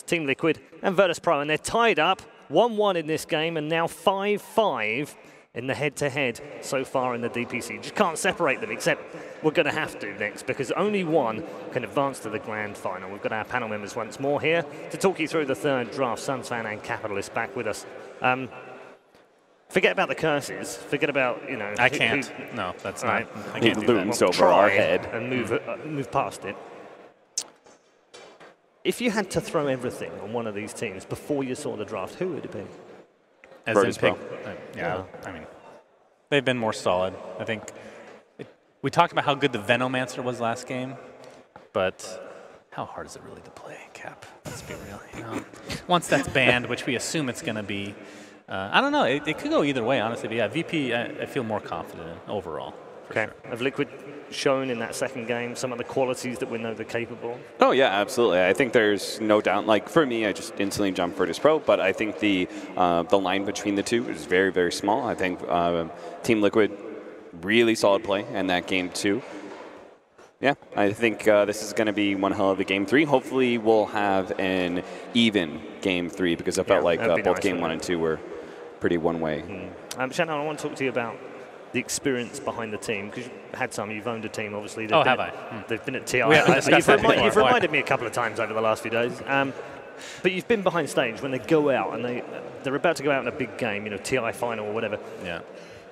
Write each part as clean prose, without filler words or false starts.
Team Liquid and Virtus.pro, and they're tied up 1-1 in this game, and now 5-5 in the head-to-head so far in the DPC. You just can't separate them, except we're going to have to next, because only one can advance to the grand final. We've got our panel members once more here to talk you through the third draft. Sunsfan and Capitalist back with us. Forget about the curses. Forget about, you know... I can't. No, that's not. Right. I can't do that. Over our head. And move past it. If you had to throw everything on one of these teams before you saw the draft, who would it be? As Virtus.pro. Yeah, I mean, they've been more solid. I think we talked about how good the Venomancer was last game, but how hard is it really to play, Cap? Let's be real. You know? Once that's banned, which we assume it's going to be, I don't know. It could go either way, honestly. But yeah, VP, I feel more confident in overall. Okay. Sure. Have Liquid shown in that second game some of the qualities that we know they're capable of? Oh, yeah, absolutely. I think there's no doubt. Like, for me, I just instantly jumped Virtus.pro, but I think the line between the two is very, very small. I think Team Liquid, really solid play in that game, too. Yeah, I think this is going to be one hell of a game 3. Hopefully, we'll have an even game 3, because I felt like both nice, game 1 and 2 were pretty one-way. Shannon, I want to talk to you about the experience behind the team, because you've had some, you've owned a team, obviously. Have I? They've been at TI. You've reminded me a couple of times over the last few days. But you've been behind stage when they go out, and they're about to go out in a big game, you know, TI final or whatever. Yeah.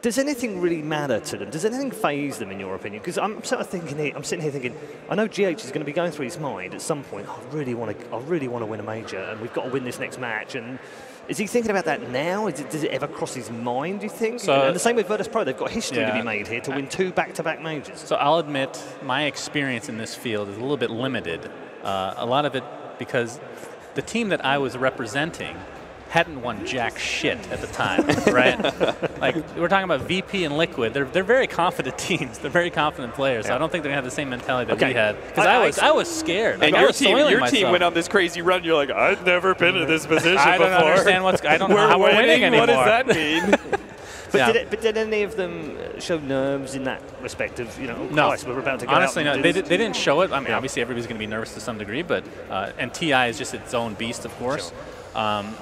Does anything really matter to them? Does anything faze them, in your opinion? Because I'm sort of thinking here, I'm sitting here thinking, I know GH is going to be going through his mind at some point, I really want to win a major, and we've got to win this next match. And is he thinking about that now? Does it ever cross his mind, do you think? So, and the same with Virtus.pro, they've got history to be made here to win 2 back-to-back majors. So I'll admit, my experience in this field is a little bit limited. A lot of it because the team that I was representing hadn't won jack shit at the time, right? Like, we're talking about VP and Liquid. They're very confident teams. They're very confident players. So I don't think they're going to have the same mentality that we had. Because I was scared. And like, your team went on this crazy run. You're like, I've never been in this position before. I don't understand I don't know how we're winning anymore. What does that mean? But did any of them show nerves in that respect of, you know, no. Christ, we're about to go Honestly, out no. They didn't show it. I mean, obviously everybody's going to be nervous to some degree, but and TI is just its own beast, of course. Sure.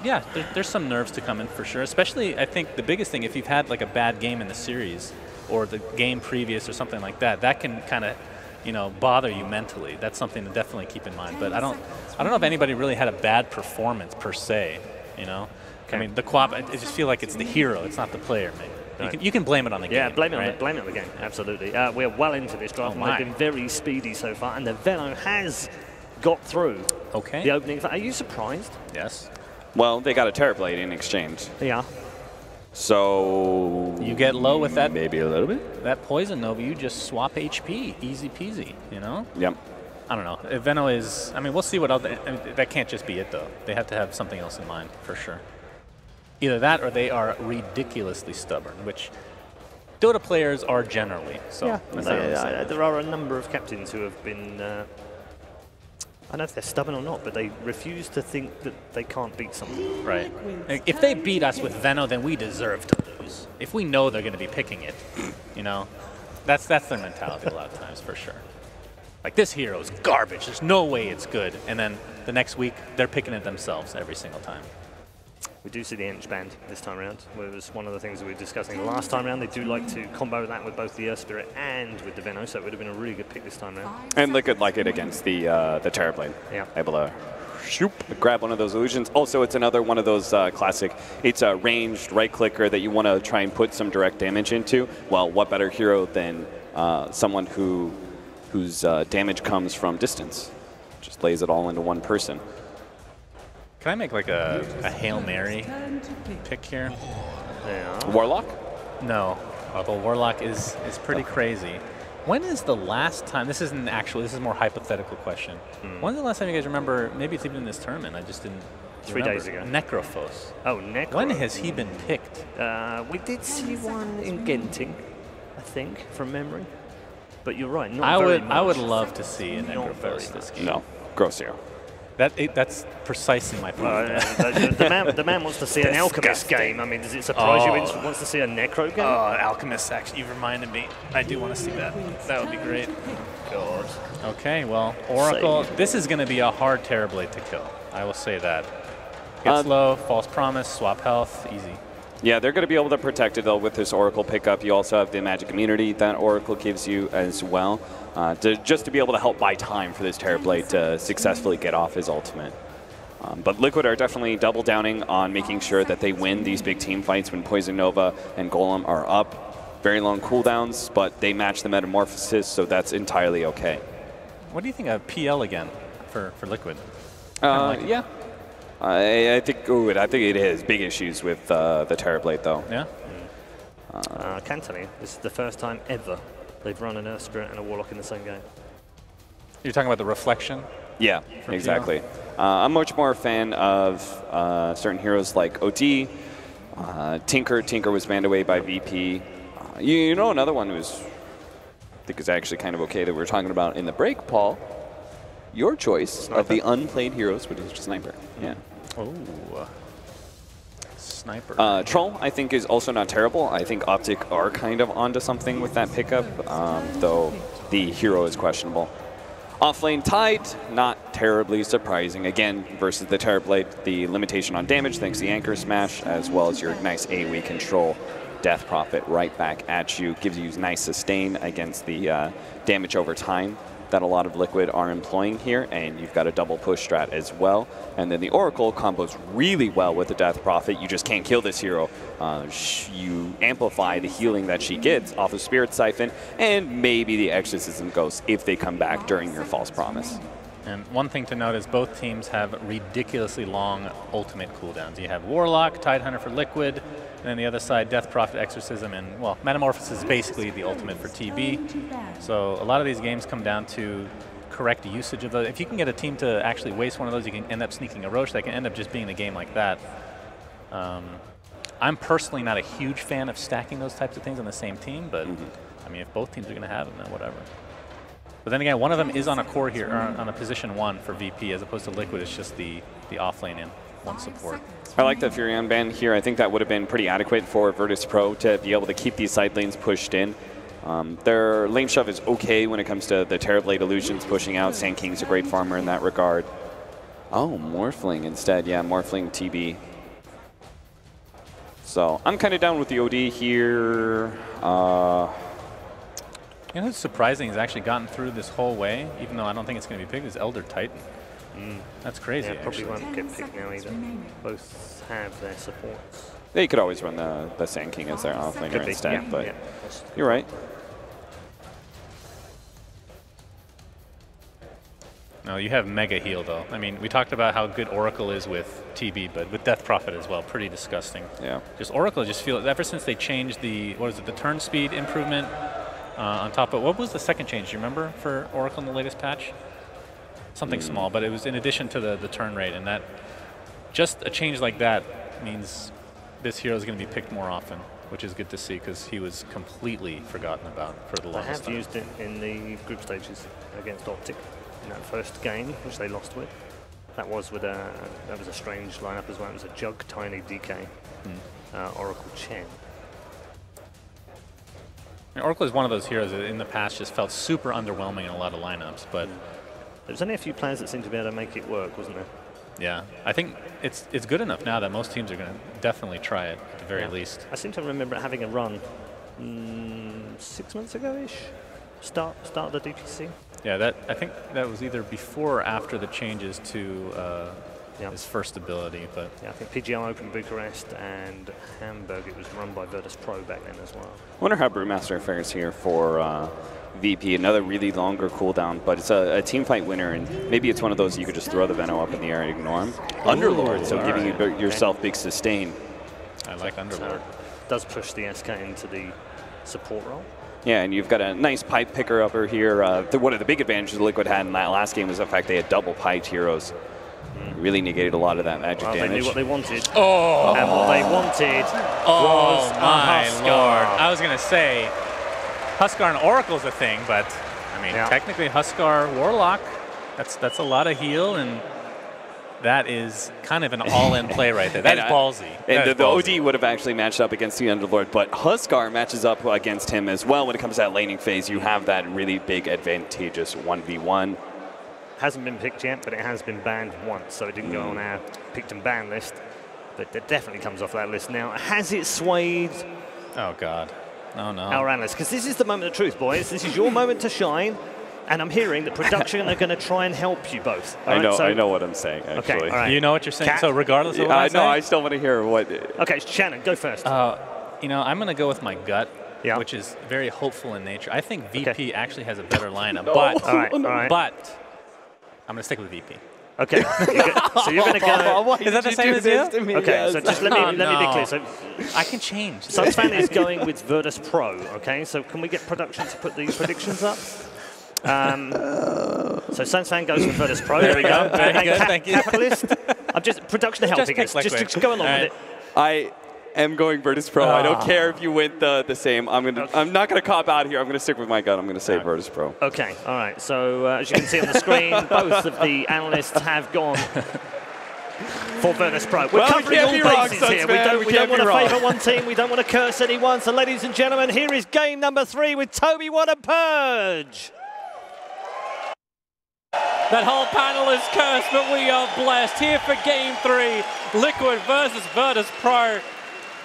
Yeah, there's some nerves to come in for sure. Especially, I think the biggest thing, if you've had like a bad game in the series or the game previous or something like that, that can kind of, you know, bother you mentally. That's something to definitely keep in mind. But I don't know if anybody really had a bad performance per se. You know, I mean, the co-op. I just feel like it's the hero. It's not the player, maybe. Right. You can blame it on the game. Yeah, blame it on the game. Absolutely. We're well into this draft. And they've been very speedy so far, and the Veno has got through. Okay. The opening. Are you surprised? Yes. Well, they got a Terrorblade in exchange. Yeah. So you get low with that. Maybe a little bit. That Poison Nova, you just swap HP. Easy peasy, you know? Yep. I don't know. Veno is, I mean, we'll see what else. I mean, that can't just be it, though. They have to have something else in mind, for sure. Either that or they are ridiculously stubborn, which Dota players are generally. So yeah. There are a number of captains who have been, I don't know if they're stubborn or not, but they refuse to think that they can't beat something. Right. If they beat us with Veno, then we deserve to lose. If we know they're going to be picking it, you know, that's their mentality a lot of times, for sure. Like, this hero is garbage. There's no way it's good. And then the next week, they're picking it themselves every single time. We do see the Ench band this time around. It was one of the things we were discussing last time around. They do like to combo that with both the Earth Spirit and with the Veno, so it would have been a really good pick this time around. And Liquid like it against the Terrorblade. Yeah. Able to grab one of those illusions. Also, it's another one of those classic, it's a ranged right-clicker that you want to try and put some direct damage into. Well, what better hero than someone whose damage comes from distance? Just lays it all into one person. Can I make like a Hail Mary pick here? Yeah. Warlock? No, although Warlock is pretty crazy. When is the last time, this isn't actual, this is a more hypothetical question. When's the last time you guys remember, maybe it's even in this tournament, I just didn't 3 days ago. Necrophos. Oh, Necrophos. When has he been picked? We did see one in Genting, I think, from memory. But you're right, not I would love to see a Necrophos this game. No, gross hero. That's precisely my point. The man wants to see an Alchemist game. I mean, does it surprise you he wants to see a Necro game? Oh, Alchemist, actually, you've reminded me. I do want to see that. That would be great. God. Okay, well, Oracle, this is going to be a hard Terrorblade to kill. I will say that. Gets low, false promise, swap health, easy. Yeah, they're going to be able to protect it, though, with this Oracle pickup. You also have the magic immunity that Oracle gives you as well, just to be able to help buy time for this Terrorblade to successfully get off his ultimate. But Liquid are definitely double downing on making sure that they win these big team fights when Poison Nova and Golem are up. Very long cooldowns, but they match the Metamorphosis, so that's entirely okay. What do you think of PL again for Liquid? Yeah. I think it has big issues with the Terrorblade, though. Yeah? Can tell you, this is the first time ever they've run an Earth Spirit and a Warlock in the same game. You're talking about the reflection? Yeah, exactly. I'm much more a fan of certain heroes like OD, Tinker. Tinker was banned away by VP. You know another one who's, I think is actually kind of okay that we were talking about in the break, Paul? Your choice of the unplayed heroes, which is Sniper. Yeah. Oh, Sniper. Troll, I think, is also not terrible. I think Optic are kind of onto something with that pickup, though the hero is questionable. Offlane Tide, not terribly surprising. Again, versus the Terrorblade, the limitation on damage thanks to the Anchor Smash, as well as your nice AoE control. Death Prophet right back at you, gives you nice sustain against the damage over time that a lot of Liquid are employing here, and you've got a double push strat as well. And then the Oracle combos really well with the Death Prophet. You just can't kill this hero. You amplify the healing that she gets off of Spirit Siphon, and maybe the Exorcism Ghost if they come back during your False Promise. And one thing to note is both teams have ridiculously long ultimate cooldowns. You have Warlock, Tidehunter for Liquid, and then the other side, Death Prophet, Exorcism, and, well, Metamorphosis is basically the ultimate for TB. So a lot of these games come down to correct usage of those. If you can get a team to actually waste one of those, you can end up sneaking a Roche. That can end up just being a game like that. I'm personally not a huge fan of stacking those types of things on the same team, but, I mean, if both teams are going to have them, then whatever. But then again, one of them is on a core here, or on a position 1 for VP, as opposed to Liquid. It's just the offlane in one support. I like the Furion ban here. I think that would have been pretty adequate for Virtus.pro to be able to keep these side lanes pushed in. Their lane shove is okay when it comes to the Terrorblade illusions pushing out. Sand King's a great farmer in that regard. Oh, Morphling instead. Yeah, Morphling TB. So I'm kind of down with the OD here. You know what's surprising is actually gotten through this whole way, even though I don't think it's going to be picked, is Elder Titan. That's crazy. Yeah, probably won't get picked now either. Both have their supports. They could always run the Sand King as their offlaner instead, but you're right. No, you have mega heal though. I mean, we talked about how good Oracle is with TB, but with Death Prophet as well, pretty disgusting. Yeah. Just Oracle, just feel ever since they changed the the turn speed improvement on top of what was the second change? Do you remember for Oracle in the latest patch? Something small, but it was in addition to the turn rate, and that just a change like that means this hero is going to be picked more often, which is good to see because he was completely forgotten about for the longest time. I have used it in the group stages against Optic in that first game, which they lost with. That was with that was a strange lineup as well. It was a Jug, Tiny, DK, Oracle, Chen. Oracle is one of those heroes that in the past just felt super underwhelming in a lot of lineups, but there's only a few players that seem to be able to make it work, wasn't there? Yeah, I think it's good enough now that most teams are going to definitely try it at the very least. I seem to remember it having a run 6 months ago-ish, start of the DPC. Yeah, I think that was either before or after the changes to his first ability. But yeah, I think PGL Open Bucharest and Hamburg. It was run by Virtus.pro back then as well. I wonder how Brewmaster fares here for VP. Another really longer cooldown, but it's a team fight winner, and maybe it's one of those you could just throw the Veno up in the air and ignore him. Underlord, so giving yourself big sustain. I like Underlord. Does push the SK into the support role. Yeah, and you've got a nice pipe picker upper here. One of the big advantages Liquid had in that last game was the fact they had double piped heroes. Really negated a lot of that magic damage. They knew what they wanted. Oh! And what they wanted was my Huskar. Lord. I was going to say, Huskar and Oracle's a thing, but I mean, technically Huskar Warlock, that's a lot of heal, and that is kind of an all-in play right there. That is ballsy. And the OD would have actually matched up against the Underlord, but Huskar matches up against him as well when it comes to that laning phase. You have that really big advantageous 1v1. Hasn't been picked yet, but it has been banned once, so it didn't go on our picked and banned list. But it definitely comes off that list now. Has it swayed? Oh, God. Oh, no. Our analysts, because this is the moment of truth, boys. This is your moment to shine. And I'm hearing that production are going to try and help you both. I know what I'm saying, actually. Okay, all right. You know what you're saying, so regardless of what I I say? know, I still want to hear what... Okay, Shannon, go first. You know, I'm going to go with my gut, Yeah. which is very hopeful in nature. I think VP actually has a better lineup, all right. but I'm going to stick with VP. Okay, so you're going to go... Is that the same as you? Okay, so just let me be clear. So I can change. Sunsfan is going with Virtus.pro, okay? So can we get production to put these predictions up? So Sunsfan goes with Virtus.pro. There we go. Very good, thank you. Capitalist. I'm just production helping us. Just go along with it. I am going Virtus.pro. I don't care if you went the same. I'm not going to cop out here. I'm going to stick with my gut. I'm going to say Virtus.pro. Okay, all right. So as you can see on the screen, both of the analysts have gone for Virtus.pro. We're covering all bases here. We don't want to favour one team. We don't want to curse anyone. So ladies and gentlemen, here is game number 3 with Toby. What a purge! That whole panel is cursed, but we are blessed. Here for game 3, Liquid versus Virtus.pro.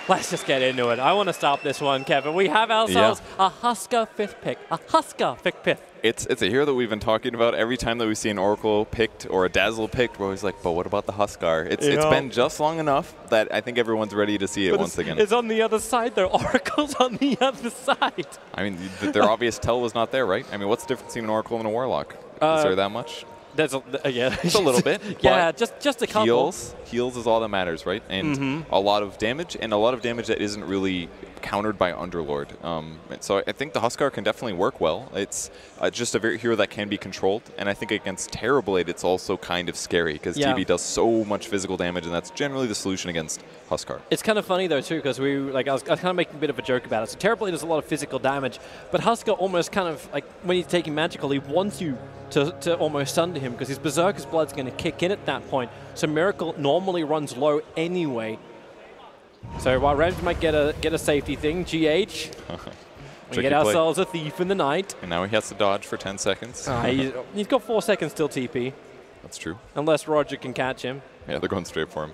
Let's just get into it. I want to stop this one, Kevin. We have ourselves a Husker 5th pick. A Husker 5th. It's a hero that we've been talking about every time that we see an Oracle picked or a Dazzle picked. We're always like, but what about the Huskar? It's been just long enough that I think everyone's ready to see it once again. It's on the other side, though. Oracle's on the other side. I mean, their obvious tell was not there, right? I mean, what's the difference between an Oracle and a Warlock? Is there that much? There's Just a little bit. Yeah, just a couple. Heals is all that matters, right? And a lot of damage, and a lot of damage that isn't really countered by Underlord. So I think the Huskar can definitely work well. It's just a hero that can be controlled, and I think against Terrorblade it's also kind of scary because TB does so much physical damage, and that's generally the solution against Huskar. It's kind of funny though too, because I was kind of making a bit of a joke about it. So Terrorblade does a lot of physical damage, but Huskar almost kind of like when he's taking magical, he wants you to almost sunder him because his Berserker's Blood's going to kick in at that point. So Miracle normally runs low anyway. So while Rams might get a safety thing, GH, we get ourselves a Thief in the Night. And now he has to dodge for 10 seconds. He's got 4 seconds till TP. That's true. Unless Roger can catch him. Yeah, they're going straight for him.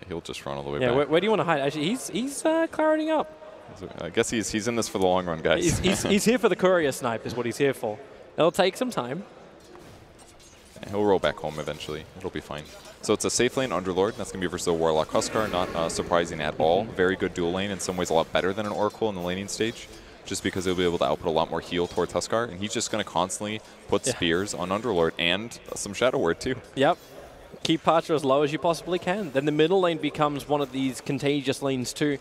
He'll just run all the way back. Where do you want to hide? Actually, he's clarity up. I guess he's in this for the long run, guys. He's here for the courier snipe is what he's here for. It'll take some time. He'll roll back home eventually. It'll be fine. So it's a safe lane Underlord. That's going to be versus a Warlock Huskar. Not surprising at all. Very good dual lane. In some ways a lot better than an Oracle in the laning stage. Just because he'll be able to output a lot more heal towards Huskar. And he's just going to constantly put spears on Underlord and some Shadow Word too. Yep. Keep Parcher as low as you possibly can. Then the middle lane becomes one of these contagious lanes too.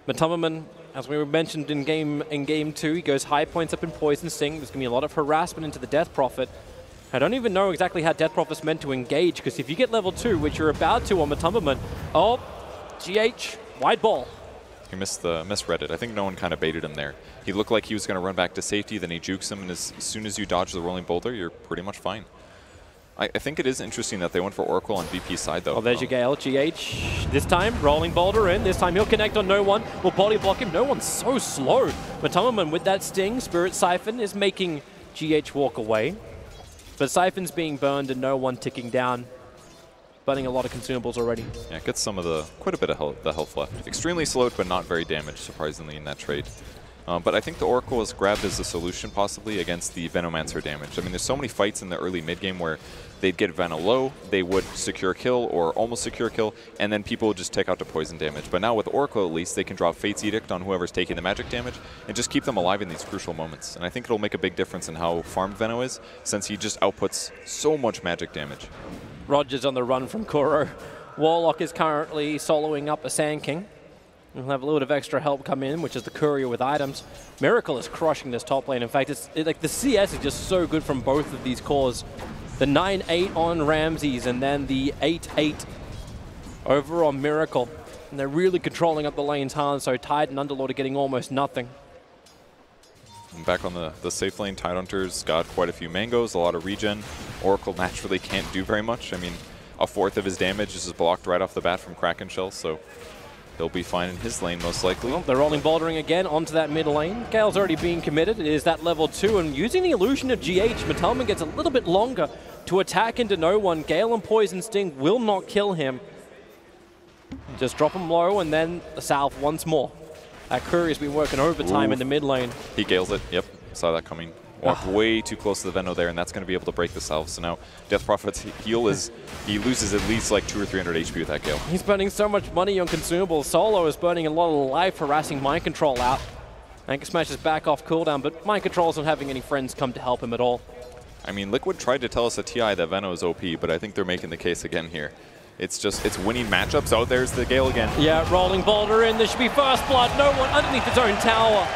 Matumberman, as we mentioned in game 2, he goes high points up in Poison Sting. There's going to be a lot of harassment into the Death Prophet. I don't even know exactly how Death Prophet's meant to engage, because if you get level 2, which you're about to on Matumberman, GH, wide ball. He misread it. I think no one kind of baited him there. He looked like he was going to run back to safety, then he jukes him, and as soon as you dodge the rolling boulder, you're pretty much fine. I think it is interesting that they went for Oracle on VP's side, though. Oh, there's your Gale. GH, this time, rolling boulder in. This time he'll connect on no one. Will body block him. No one's so slow. Matumberman with that sting, Spirit Siphon is making GH walk away. But Siphon's being burned and no one ticking down. Burning a lot of consumables already. Yeah, it gets quite a bit of the health left. Extremely slowed, but not very damaged, surprisingly, in that trade. But I think the Oracle was grabbed as a solution, possibly, against the Venomancer damage. I mean, there's so many fights in the early mid-game where they'd get Veno low, they would secure kill or almost secure kill, and then people would just take out to poison damage. But now with Oracle, at least, they can drop Fate's Edict on whoever's taking the magic damage and just keep them alive in these crucial moments. And I think it'll make a big difference in how farmed Veno is, since he just outputs so much magic damage. Roger's on the run from Kuro. Warlock is currently soloing up a Sand King. We'll have a little bit of extra help come in, which is the courier with items. Miracle is crushing this top lane. In fact, like the CS is just so good from both of these cores. The 9-8 on Ramses and then the 8-8 over on Miracle. And they're really controlling up the lanes hard, so Tide and Underlord are getting almost nothing. And back on the safe lane, Tidehunter's got quite a few mangoes, a lot of regen. Oracle naturally can't do very much. I mean, a fourth of his damage is blocked right off the bat from Kraken Shells, so he'll be fine in his lane most likely. Well, they're rolling bouldering again onto that mid lane. Gale's already being committed. It is that level 2, and using the illusion of GH, Matalman gets a little bit longer to attack into no one. Gale and Poison Sting will not kill him. Just drop him low, and then the South once more. That Courier's been working overtime in the mid lane. He Gales it, yep, saw that coming. Walked way too close to the Veno there, and that's going to be able to break the Salve. So now Death Prophet's heal is, he loses at least like 200 or 300 HP with that Gale. He's burning so much money on consumables. Solo is burning a lot of life, harassing Mind Control out. Anchor Smash is back off cooldown, but Mind Control's not having any friends come to help him at all. I mean, Liquid tried to tell us at TI that Veno is OP, but I think they're making the case again here. It's just, it's winning matchups. Oh, there's the Gale again. Yeah, rolling boulder in. There should be first blood. No one underneath his own tower.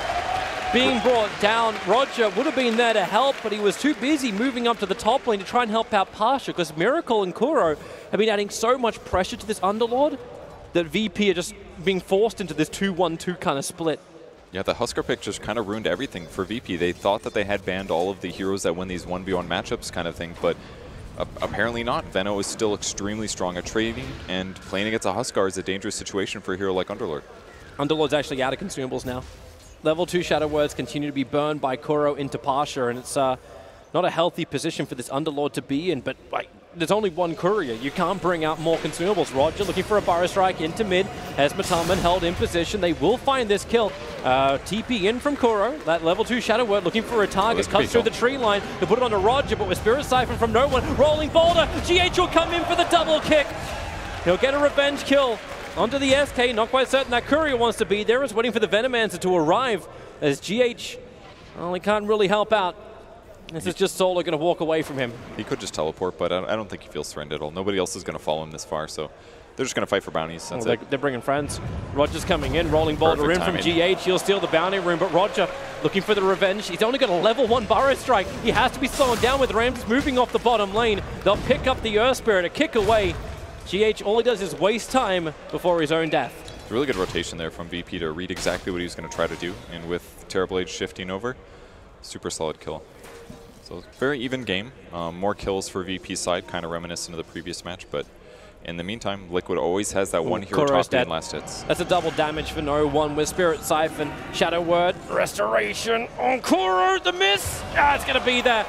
Being brought down. Roger would have been there to help, but he was too busy moving up to the top lane to try and help out Pasha, because Miracle and Kuro have been adding so much pressure to this Underlord that VP are just being forced into this 2-1-2 kind of split. Yeah, the Husker pick just kind of ruined everything for VP. They thought that they had banned all of the heroes that win these 1v1 matchups kind of thing, but apparently not. Veno is still extremely strong at trading, and playing against a Huskar is a dangerous situation for a hero like Underlord. Underlord's actually out of consumables now. Level 2 Shadow Words continue to be burned by Kuro into Pasha, and it's not a healthy position for this Underlord to be in, but like, there's only one courier. You can't bring out more consumables. Roger looking for a Burrow Strike into mid. As Matalman held in position, they will find this kill. TP in from Kuro. That level 2 Shadow Word looking for a target. Cuts through the tree line to put it onto Roger, but with Spirit Siphon from no one. Rolling boulder. GH will come in for the double kick. He'll get a revenge kill onto the SK. Not quite certain that Courier wants to be there. Is waiting for the Venomancer to arrive as GH, well, he can't really help out. This is just Solo going to walk away from him. He could just teleport, but I don't think he feels threatened at all. Nobody else is going to follow him this far, so they're just going to fight for bounties. That's it. They're bringing friends. Roger's coming in, rolling boulder in from GH. He'll steal the bounty room, but Roger looking for the revenge. He's only got a level 1 Burrow Strike. He has to be slowing down with Ramses moving off the bottom lane. They'll pick up the Earth Spirit, a kick away. GH, all he does is waste time before his own death. It's a really good rotation there from VP to read exactly what he was going to try to do, and with Terrible Age shifting over, super solid kill. So very even game. More kills for VP's side, kind of reminiscent of the previous match, but in the meantime, Liquid always has that one hero top in last hits. That's a double damage for no one with Spirit Siphon, Shadow Word, Restoration on Kuro, the miss! It's going to be there.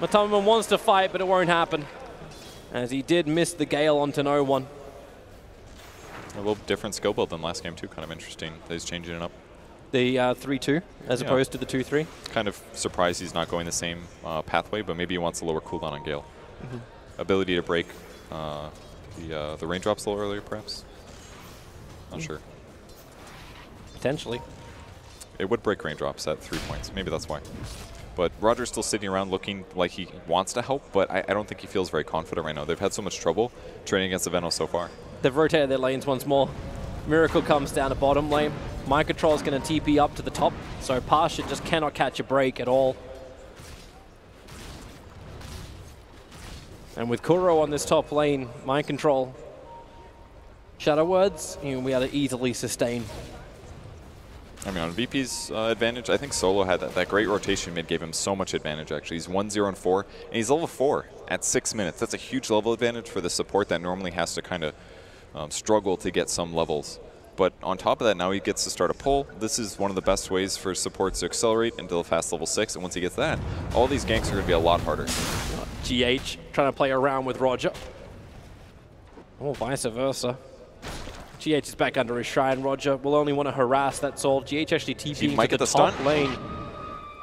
Matalman wants to fight, but it won't happen, as he did miss the Gale onto no one. A little different skill build than last game too, kind of interesting that he's changing it up. The 3-2 as opposed to the 2-3. Kind of surprised he's not going the same pathway, but maybe he wants a lower cooldown on Gale. Ability to break the raindrops a little earlier, perhaps? Not sure. Potentially. It would break raindrops at 3 points. Maybe that's why. But Roger's still sitting around looking like he wants to help, but I don't think he feels very confident right now. They've had so much trouble training against the Veno so far. They've rotated their lanes once more. Miracle comes down to bottom lane. Mind Control is going to TP up to the top, so Pasha just cannot catch a break at all. And with Kuro on this top lane, Mind Control, Shadow Words, we are to easily sustain. I mean, on VP's advantage, I think Solo had that great rotation mid, gave him so much advantage, actually. He's 1-0-4, and he's level 4 at 6 minutes. That's a huge level advantage for the support that normally has to kind of struggle to get some levels. But on top of that, now he gets to start a pull. This is one of the best ways for supports to accelerate until a fast level 6, and once he gets that, all these ganks are going to be a lot harder. GH trying to play around with Roger. Or vice versa. GH is back under his shrine. Roger will only want to harass, that's all. GH actually TPing to the top lane.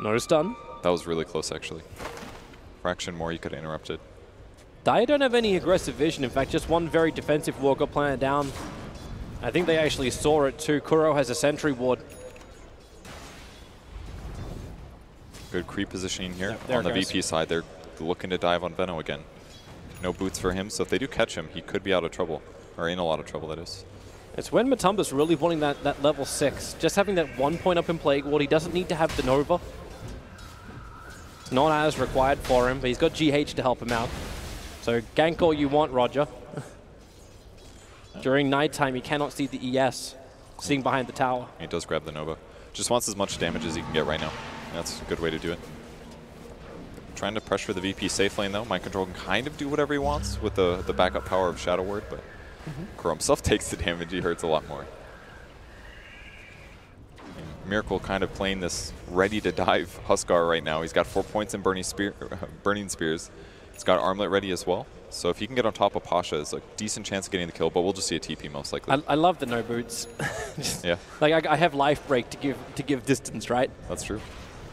No stun. That was really close, actually. Fraction more, you could have interrupted. Dire don't have any aggressive vision. In fact, just one very defensive ward got planted down. I think they actually saw it too. Kuro has a sentry ward. Good creep positioning here. On the VP side, they're looking to dive on Veno again. No boots for him, so if they do catch him, he could be out of trouble. Or in a lot of trouble, that is. It's when Matumba's really wanting that level 6. Just having that 1 point up in Plague Ward. He doesn't need to have the Nova. It's not as required for him, but he's got GH to help him out. So gank all you want, Roger. During nighttime, he cannot see the ES sitting behind the tower. He does grab the Nova. Just wants as much damage as he can get right now. That's a good way to do it. Trying to pressure the VP safe lane, though. Mind Control can kind of do whatever he wants with the backup power of Shadow Word, but Kuro himself takes the damage, he hurts a lot more. And Miracle kind of playing this ready-to-dive Huskar right now. He's got 4 points in Burning Spears. He's got Armlet ready as well. So if he can get on top of Pasha, it's a decent chance of getting the kill, but we'll just see a TP most likely. I love the no boots. Yeah. Like I have life break to give distance, right? That's true.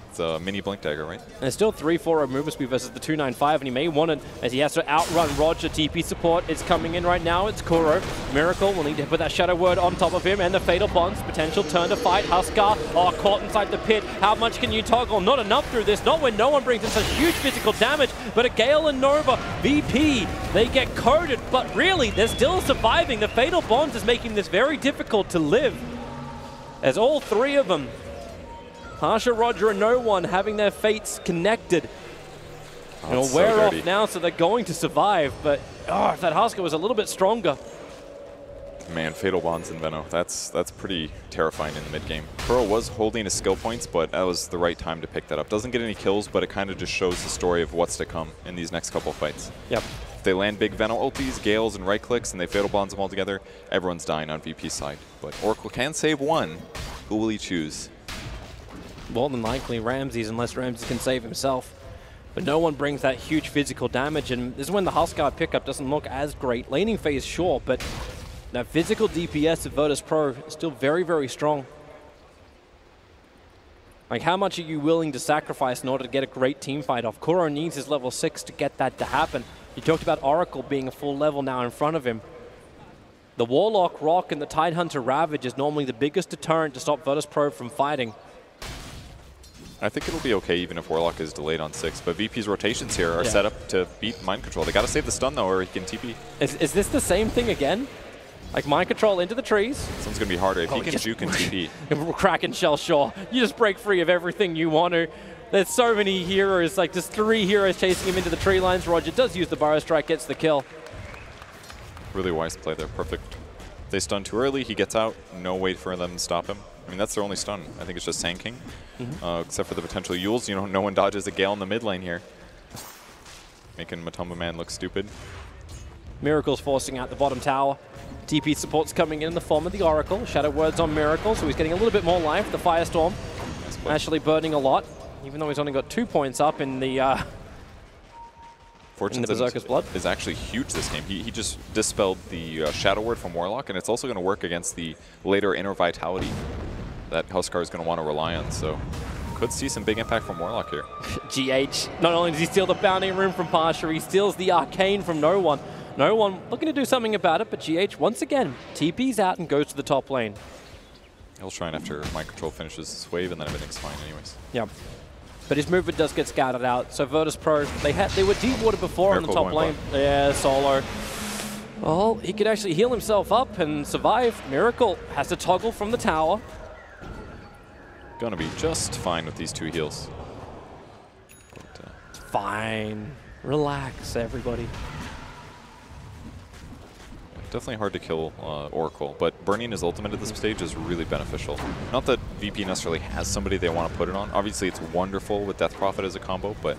It's a mini Blink Dagger, right? And it's still 3-4 movement speed versus the 295, and he may want it as he has to outrun Roger. TP support is coming in right now. It's Kuro. Miracle will need to put that Shadow Word on top of him, and the Fatal Bonds. Potential turn to fight. Huskar, caught inside the pit. How much can you toggle? Not enough through this. Not when no one brings in such huge physical damage, but a Gale and Nova. VP, they get coated, but really, they're still surviving. The Fatal Bonds is making this very difficult to live. As all three of them, Pasha, Roger, and no one having their fates connected. It'll wear off now, so they're going to survive. But if that Huskar was a little bit stronger. Man, Fatal Bonds in Veno. That's pretty terrifying in the mid game. Kuro was holding his skill points, but that was the right time to pick that up. Doesn't get any kills, but it kind of just shows the story of what's to come in these next couple of fights. Yep. If they land big Veno ultis, Gales, and right clicks, and they Fatal Bonds them all together, everyone's dying on VP's side. But Oracle can save one. Who will he choose? More than likely Ramses, unless Ramses can save himself. But no one brings that huge physical damage, and this is when the Huskar pickup doesn't look as great. Laning phase, sure, but that physical DPS of Virtus.pro is still very, very strong. Like, how much are you willing to sacrifice in order to get a great team fight off? Kuro needs his level 6 to get that to happen. You talked about Oracle being a full level now in front of him. The Warlock Rock and the Tidehunter Ravage is normally the biggest deterrent to stop Virtus.pro from fighting. I think it'll be okay even if Warlock is delayed on 6, but VP's rotations here are set up to beat Mind Control. They got to save the stun though, or he can TP. Is this the same thing again? Like Mind Control into the trees? This one's going to be harder. If he can juke and TP. Kraken Shell, sure. You just break free of everything you want to. There's so many heroes, like just 3 heroes chasing him into the tree lines. Roger does use the Burrow Strike, gets the kill. Really wise play there, perfect. They stun too early, he gets out, no way for them to stop him. I mean, that's their only stun. I think it's just Sand King. Except for the potential Yules. You know, no one dodges a Gale in the mid lane here. Making Matumba Man look stupid. Miracle's forcing out the bottom tower. TP support's coming in the form of the Oracle. Shadow Word's on Miracle, so he's getting a little bit more life. The Firestorm actually burning a lot, even though he's only got 2 points up in the Berserker's Blood. Is actually huge this game. He just dispelled the Shadow Word from Warlock, and it's also going to work against the later Inner Vitality that Huskar is going to want to rely on. So could see some big impact from Warlock here. GH, not only does he steal the Bounty Room from Pasha, he steals the Arcane from No One. No One looking to do something about it, but GH once again TP's out and goes to the top lane. He'll try and after Mind Control finishes this wave, and then everything's fine anyways. Yeah. But his movement does get scouted out. So Virtus.pro, they were deep water before on the top lane. Yeah, solo. Well, he could actually heal himself up and survive. Miracle has to toggle from the tower. Gonna be just fine with these 2 heals. But, fine. Relax, everybody. definitely hard to kill Oracle, but burning his ultimate at this stage is really beneficial. Not that VP necessarily has somebody they want to put it on. Obviously, it's wonderful with Death Prophet as a combo, but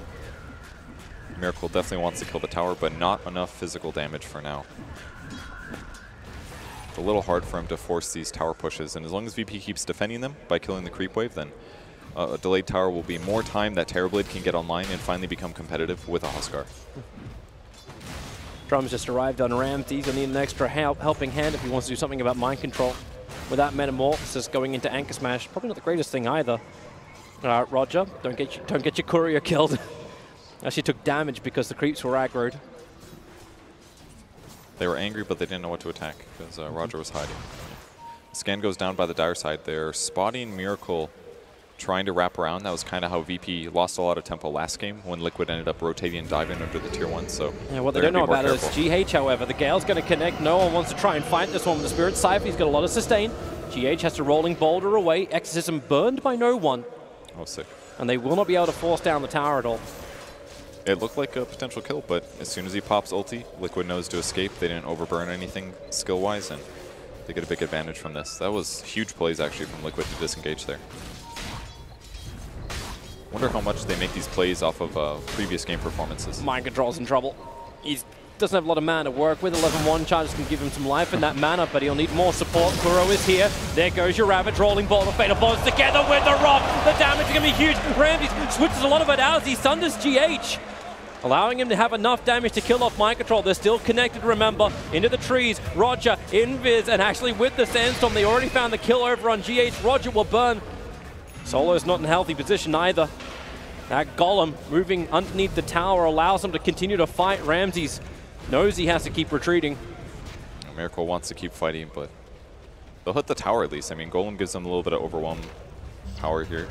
Miracle definitely wants to kill the tower, but not enough physical damage for now. It's a little hard for him to force these tower pushes, and as long as VP keeps defending them by killing the creep wave, then a delayed tower will be more time that Terrorblade can get online and finally become competitive with a Huskar. Drums just arrived on Ramses. He'll need an extra helping hand if he wants to do something about mind control. Without Metamorphosis going into Anchor Smash, probably not the greatest thing either. Roger, don't get your courier killed. Actually took damage because the creeps were aggroed. They were angry, but they didn't know what to attack because Roger was hiding. Scan goes down by the dire side. They're spotting Miracle trying to wrap around. That was kind of how VP lost a lot of tempo last game when Liquid ended up rotating and diving under the tier 1. So yeah, what they don't know about it is GH, however. The Gale's going to connect. No one wants to try and fight this one with the Spirit Cypher. He's got a lot of sustain. GH has to Rolling Boulder away. Exorcism burned by no one. Oh, sick. And they will not be able to force down the tower at all. It looked like a potential kill, but as soon as he pops ulti, Liquid knows to escape. They didn't overburn anything skill-wise, and they get a big advantage from this. That was huge plays, actually, from Liquid to disengage there. Wonder how much they make these plays off of previous game performances. Mind Control's in trouble. He's Doesn't have a lot of mana to work with. 11-1 charges can give him some life in that mana, but he'll need more support. Kuro is here. There goes your Ravage, rolling ball. The Fatal Bonds together with the Rock. The damage is going to be huge. Ramsey switches a lot of it out as he sunders GH, allowing him to have enough damage to kill off Mind Control. They're still connected, remember, into the trees. Roger, Invis, and actually with the Sandstorm, they already found the kill over on GH. Roger will burn. Solo's not in a healthy position either. That Golem moving underneath the tower allows him to continue to fight. Ramses knows he has to keep retreating. Miracle wants to keep fighting, but they'll hit the tower at least. I mean, Golem gives them a little bit of overwhelm power here.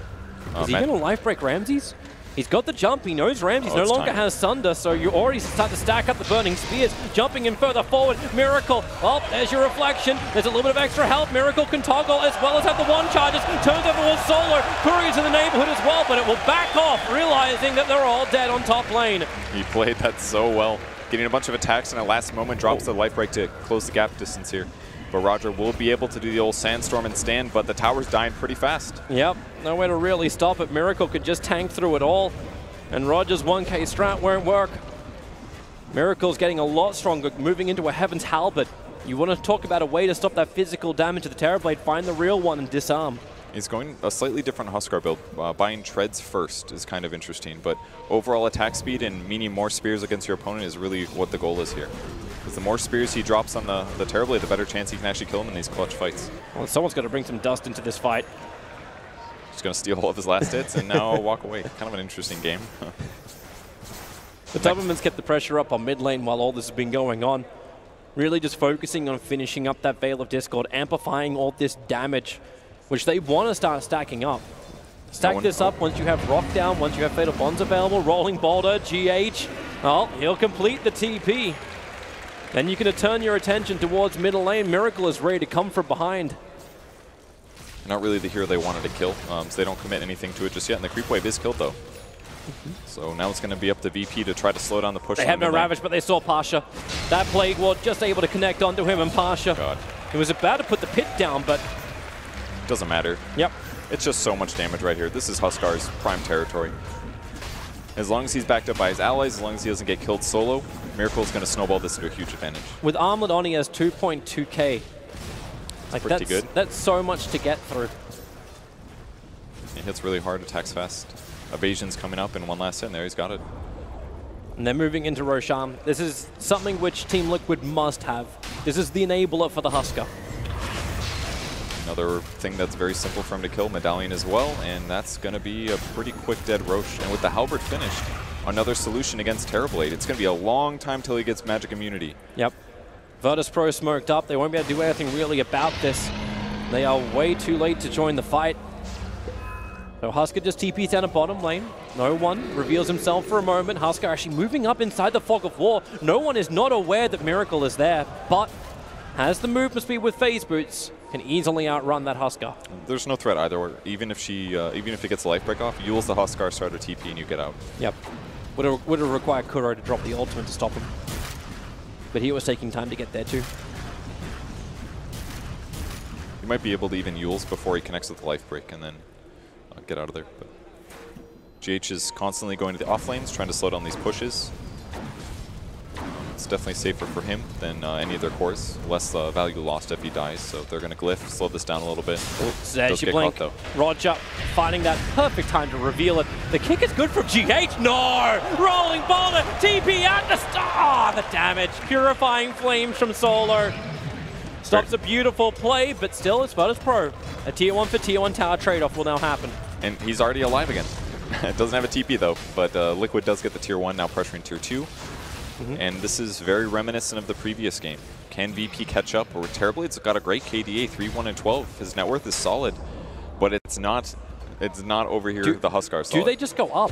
Is he going to life break Ramses? He's got the jump. He knows Ramses no longer has Sunder, so you already start to stack up the Burning Spears. Jumping in further forward. Miracle. Oh, there's your reflection. There's a little bit of extra help. Miracle can toggle as well as have the one charges. Turns over with Solar. Courier's in the neighborhood as well, but it will back off, realizing that they're all dead on top lane. He played that so well. Getting a bunch of attacks in a last moment, drops the life break to close the gap distance here. But Roger will be able to do the old Sandstorm and stand, but the tower's dying pretty fast. Yep, nowhere to really stop it. Miracle could just tank through it all, and Roger's 1K strat won't work. Miracle's getting a lot stronger, moving into a Heaven's Halberd. You want to talk about a way to stop that physical damage to the Terrorblade, find the real one and disarm. He's going a slightly different Huskar build. Buying treads first is kind of interesting, but overall attack speed and meaning more spears against your opponent is really what the goal is here. Because the more spears he drops on the Terrorblade, the better chance he can actually kill him in these clutch fights. Well, someone's got to bring some dust into this fight. He's going to steal all of his last hits and now walk away. Kind of an interesting game. The Dobermans kept the pressure up on mid lane while all this has been going on. Really just focusing on finishing up that Veil of Discord, amplifying all this damage, which they want to start stacking up. Stack this up once you have Rock down, once you have Fatal Bonds available, Rolling Boulder, GH. Oh, he'll complete the TP. Then you can turn your attention towards middle lane. Miracle is ready to come from behind. Not really the hero they wanted to kill, so they don't commit anything to it just yet. And the creep wave is killed, though. So now it's going to be up to VP to try to slow down the push. They had no Ravage, but they saw Pasha. That Plague Ward just able to connect onto him and Pasha. God. It was about to put the pit down, but... Doesn't matter. Yep. It's just so much damage right here. This is Huskar's prime territory. As long as he's backed up by his allies, as long as he doesn't get killed solo, Miracle's going to snowball this into a huge advantage. With Armlet on, he has 2.2k. Like pretty good. That's so much to get through. He hits really hard, attacks fast. Evasion's coming up, and one last hit, and there he's got it. And they're moving into Roshan. This is something which Team Liquid must have. This is the enabler for the Huskar. Another thing that's very simple for him to kill, Medallion as well, and that's going to be a pretty quick dead Roche. And with the Halberd finished, another solution against Terrorblade. It's going to be a long time till he gets magic immunity. Yep. Virtus.pro smoked up. They won't be able to do anything really about this. They are way too late to join the fight. So Huskar just TPs down a bottom lane. No one reveals himself for a moment. Huskar actually moving up inside the fog of war. No one is not aware that Miracle is there, but has the movement speed with phase boots, can easily outrun that Huskar. There's no threat either way. Even if he gets the life break off, Yule's the Huskar starter TP and you get out. Yep. Would have required Kuro to drop the ultimate to stop him. But he was taking time to get there too. He might be able to even Yule's before he connects with the life break and then get out of there. But GH is constantly going to the off lanes, trying to slow down these pushes. It's definitely safer for him than any of their cores. Less value lost if he dies, so they're going to glyph, slow this down a little bit. There's your blink. Caught, Roger finding that perfect time to reveal it. The kick is good from GH. No! Rolling Boulder, TP at the star. The damage. Purifying Flames from Solar. Stops a beautiful play, but still it's Virtus.pro. A tier 1 for tier 1 tower trade-off will now happen. And he's already alive again. Doesn't have a TP though, but Liquid does get the tier 1, now pressuring tier 2. And this is very reminiscent of the previous game. Can VP catch up? Or Terrorblade's got a great KDA, 3-1 and 12. His net worth is solid, but it's not over here the Huskar solid. Do they just go up?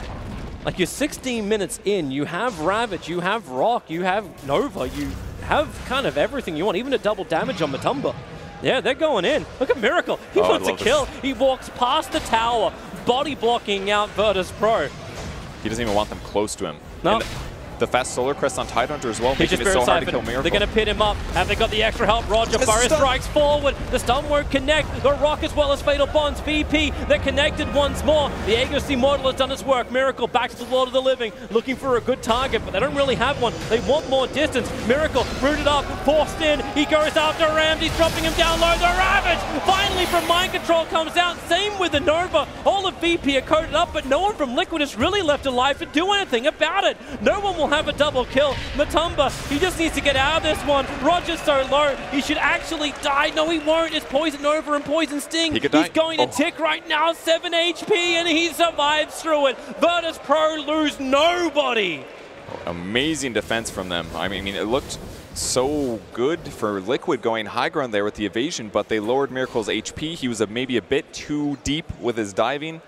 Like you're 16 minutes in, you have Ravage, you have Rock, you have Nova, you have kind of everything you want, even a double damage on Matumba. Yeah, they're going in. Look at Miracle. He wants a kill. He walks past the tower, body blocking out Virtus.pro. He doesn't even want them close to him. No. the fast Solar Crest on Tidehunter as well, He making just it so hard to Siphon. kill Miracle. They're going to pit him up. Have they got the extra help? Roger Burris strikes forward. The stun won't connect. The rock as well as Fatal Bonds. VP, they're connected once more. The Aegis Immortal has done its work. Miracle back to the Lord of the Living, looking for a good target, but they don't really have one. They want more distance. Miracle rooted up, forced in. He goes after Rams. He's dropping him down low. The Ravage finally from Mind Control comes out. Same with the Nova. All of VP are coated up, but no one from Liquid is really left alive to do anything about it. No one will have a double kill. Matumba, he just needs to get out of this one. Roger's so low, he should actually die. No, he won't. It's Poison Nova and Poison Sting. He could die. He's going to tick right now, 7 HP, and he survives through it. Virtus.pro lose nobody. Amazing defense from them. I mean, it looked so good for Liquid going high ground there with the evasion, but they lowered Miracle's HP. He was maybe a bit too deep with his diving.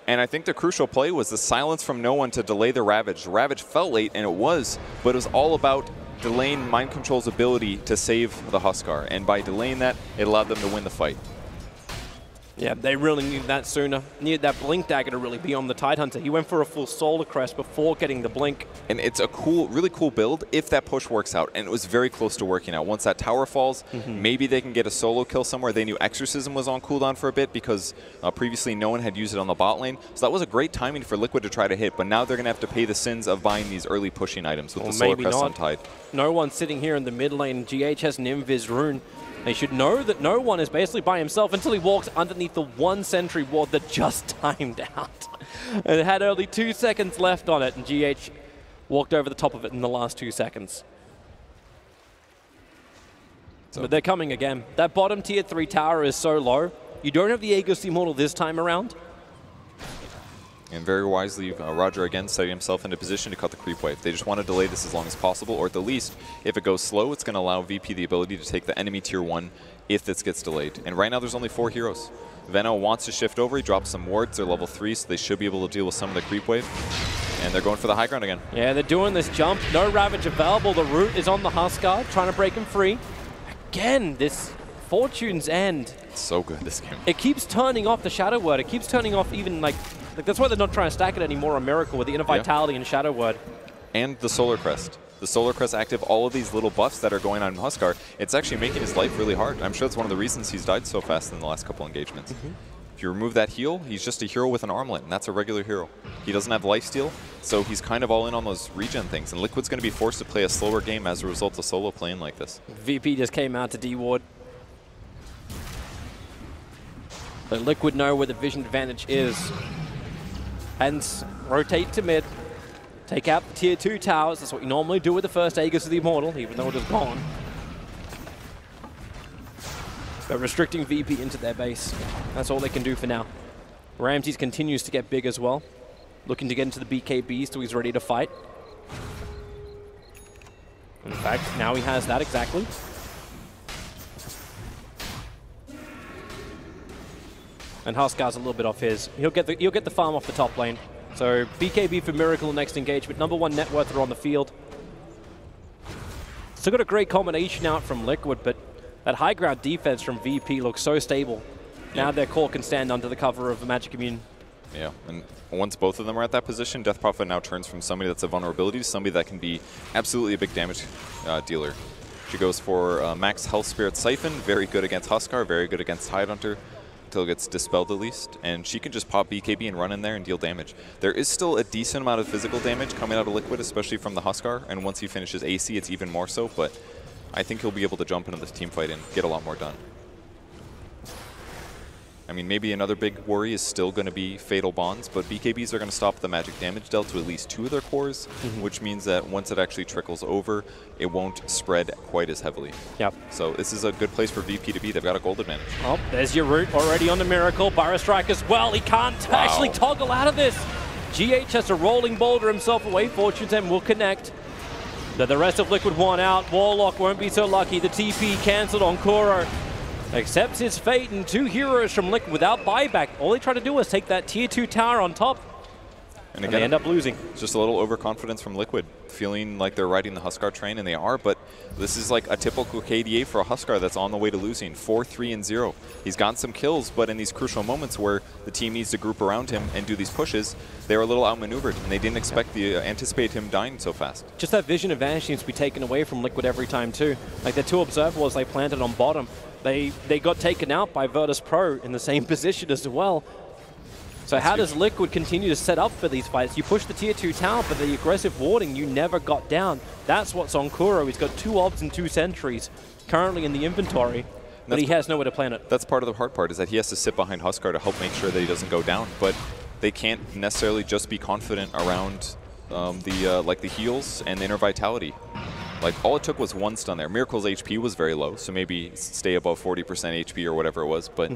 And I think the crucial play was the silence from no one to delay the Ravage. The Ravage felt late, and it was, but it was all about delaying Mind Control's ability to save the Huskar. And by delaying that, it allowed them to win the fight. Yeah, they really needed that sooner. Needed that Blink Dagger to really be on the Tidehunter. He went for a full Solar Crest before getting the Blink. And it's a cool, really cool build if that push works out. And it was very close to working out. Once that tower falls, maybe they can get a solo kill somewhere. They knew Exorcism was on cooldown for a bit because previously no one had used it on the bot lane. So that was a great timing for Liquid to try to hit. But now they're going to have to pay the sins of buying these early pushing items with the Solar Crest on Tide. No one sitting here in the mid lane. GH has an Invis rune. They should know that no one is basically by himself until he walks underneath the one sentry ward that just timed out. And it had only 2 seconds left on it, and GH walked over the top of it in the last 2 seconds. But they're coming again. That bottom tier 3 tower is so low. You don't have the Aegis Immortal this time around. And very wisely, Roger again setting himself into position to cut the creep wave. They just want to delay this as long as possible, or at the least, if it goes slow, it's going to allow VP the ability to take the enemy tier 1 if this gets delayed. And right now there's only 4 heroes. Veno wants to shift over, he drops some wards, they're level 3, so they should be able to deal with some of the creep wave. And they're going for the high ground again. Yeah, they're doing this jump, no Ravage available, the root is on the Huskar, trying to break him free. Again, this Fortune's End. It's so good, this game. It keeps turning off the Shadow Word, it keeps turning off even like that's why they're not trying to stack it anymore on Miracle with the Inner Vitality and Shadow Word. And the Solar Crest. The Solar Crest active, all of these little buffs that are going on in Huskar, it's actually making his life really hard. I'm sure that's one of the reasons he's died so fast in the last couple engagements. If you remove that heal, he's just a hero with an armlet, and that's a regular hero. He doesn't have lifesteal, so he's kind of all in on those regen things, and Liquid's going to be forced to play a slower game as a result of solo playing like this. VP just came out to D-Ward. But Liquid know where the vision advantage is. Hence, rotate to mid, take out the tier 2 towers. That's what you normally do with the first Aegis of the Immortal, even though it is gone. But restricting VP into their base, that's all they can do for now. Ramses continues to get big as well, looking to get into the BKBs till he's ready to fight. In fact, now he has that exactly. And Huskar's a little bit off his. He'll get the farm off the top lane. So BKB for Miracle next engagement. #1 net worth are on the field. Still got a great combination out from Liquid, but that high ground defense from VP looks so stable. Now their core can stand under the cover of a Magic Immune. Yeah, and once both of them are at that position, Death Prophet now turns from somebody that's a vulnerability to somebody that can be absolutely a big damage dealer. She goes for max Health Spirit Siphon, very good against Huskar, very good against Tidehunter, until it gets dispelled at least, and she can just pop BKB and run in there and deal damage. There is still a decent amount of physical damage coming out of Liquid, especially from the Huskar, and once he finishes AC, it's even more so, but I think he'll be able to jump into this team fight and get a lot more done. I mean, maybe another big worry is still going to be Fatal Bonds, but BKBs are going to stop the magic damage dealt to at least 2 of their cores, which means that once it actually trickles over, it won't spread quite as heavily. Yep. So this is a good place for VP to be. They've got a gold advantage. Oh, there's your root already on the Miracle. Burrow Strike as well. He can't actually toggle out of this. GH has a rolling boulder himself away. Fortune's End will connect. The rest of Liquid won out. Warlock won't be so lucky. The TP cancelled on Koro. Accepts his fate, and 2 heroes from Liquid without buyback. All they try to do is take that tier 2 tower on top. And again, they end up losing. Just a little overconfidence from Liquid, feeling like they're riding the Huskar train, and they are, but this is like a typical KDA for a Huskar that's on the way to losing. 4-3-0. He's gotten some kills, but in these crucial moments where the team needs to group around him and do these pushes, they were a little outmaneuvered, and they didn't anticipate him dying so fast. Just that vision advantage seems to be taken away from Liquid every time too. Like the 2 observables they planted on bottom, they got taken out by Virtus.pro in the same position as well. So how does Liquid continue to set up for these fights? You push the tier 2 tower, but the aggressive warding you never got down. That's what's on Kuro. He's got 2 obs and 2 sentries currently in the inventory, but he has nowhere to plant it. That's part of the hard part, is that he has to sit behind Huskar to help make sure that he doesn't go down. But they can't necessarily just be confident around the heals and the inner vitality. Like, all it took was 1 stun there. Miracle's HP was very low, so maybe stay above 40% HP or whatever it was. But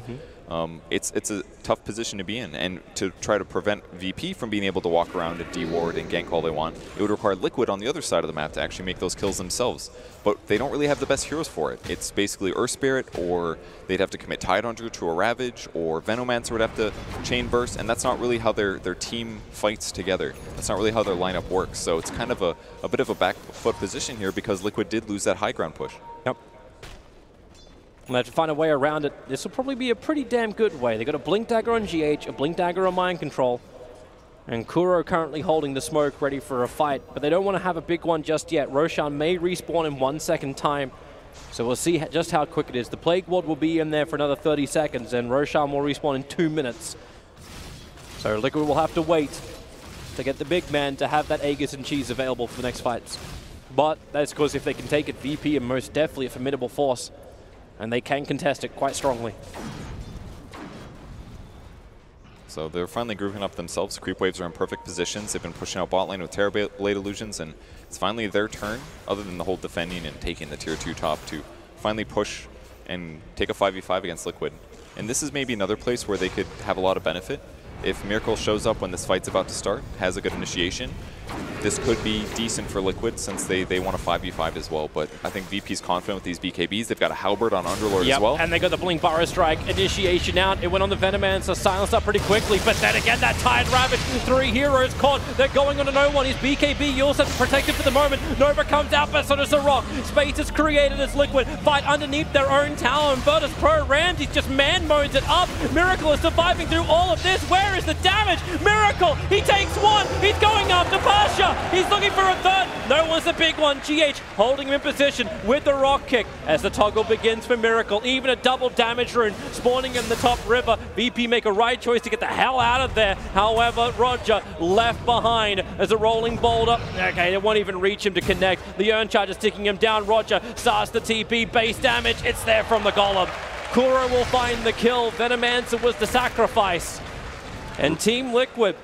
it's a tough position to be in. And to try to prevent VP from being able to walk around and de-ward and gank all they want, it would require Liquid on the other side of the map to actually make those kills themselves. But they don't really have the best heroes for it. It's basically Earth Spirit, or they'd have to commit Tidehunter to a Ravage, or Venomancer would have to chain burst, and that's not really how their team fights together. That's not really how their lineup works. So it's kind of a bit of a back foot position here, because Liquid did lose that high ground push. Yep. And they have to find a way around it. This will probably be a pretty damn good way. They got a Blink Dagger on GH, a Blink Dagger on Mind Control, and Kuro currently holding the smoke ready for a fight, but they don't want to have a big one just yet. Roshan may respawn in 1 second time, so we'll see just how quick it is. The Plague Ward will be in there for another 30 seconds, and Roshan will respawn in 2 minutes. So Liquid will have to wait to get the big man to have that Aegis and cheese available for the next fights. But that's because if they can take it, VP are most definitely a formidable force, and they can contest it quite strongly. So they're finally grouping up themselves. Creep waves are in perfect positions. They've been pushing out bot lane with Terrorblade illusions, and it's finally their turn, other than the whole defending and taking the tier 2 top, to finally push and take a 5v5 against Liquid. And this is maybe another place where they could have a lot of benefit. If Miracle shows up when this fight's about to start, has a good initiation, this could be decent for Liquid, since they want a 5v5 as well. But I think VP's confident with these BKBs. They've got a Halberd on Underlord as well. And they got the Blink Burrow Strike initiation out. It went on the Venomancer, silenced up pretty quickly. But then again, that Tide Ravage, 3 heroes caught. They're going on to no one. His BKB, Yulsa protected for the moment. Nova comes out, but so does the Rock. Space is created as Liquid fight underneath their own tower. And Virtus.pro Ramsey's just man-modes it up. Miracle is surviving through all of this. Where is the damage? Miracle, he takes 1. He's going after Pasha. He's looking for a 3rd. No one's the big one. GH holding him in position with the rock kick as the toggle begins for Miracle. Even a double damage rune spawning in the top river. VP make a right choice to get the hell out of there. However, Roger left behind as a rolling boulder. Okay, they won't even reach him to connect. The Urn Charge is ticking him down. Roger starts the TP. Base damage. It's there from the Golem. Kuro will find the kill. Venomancer was the sacrifice. And Team Liquid,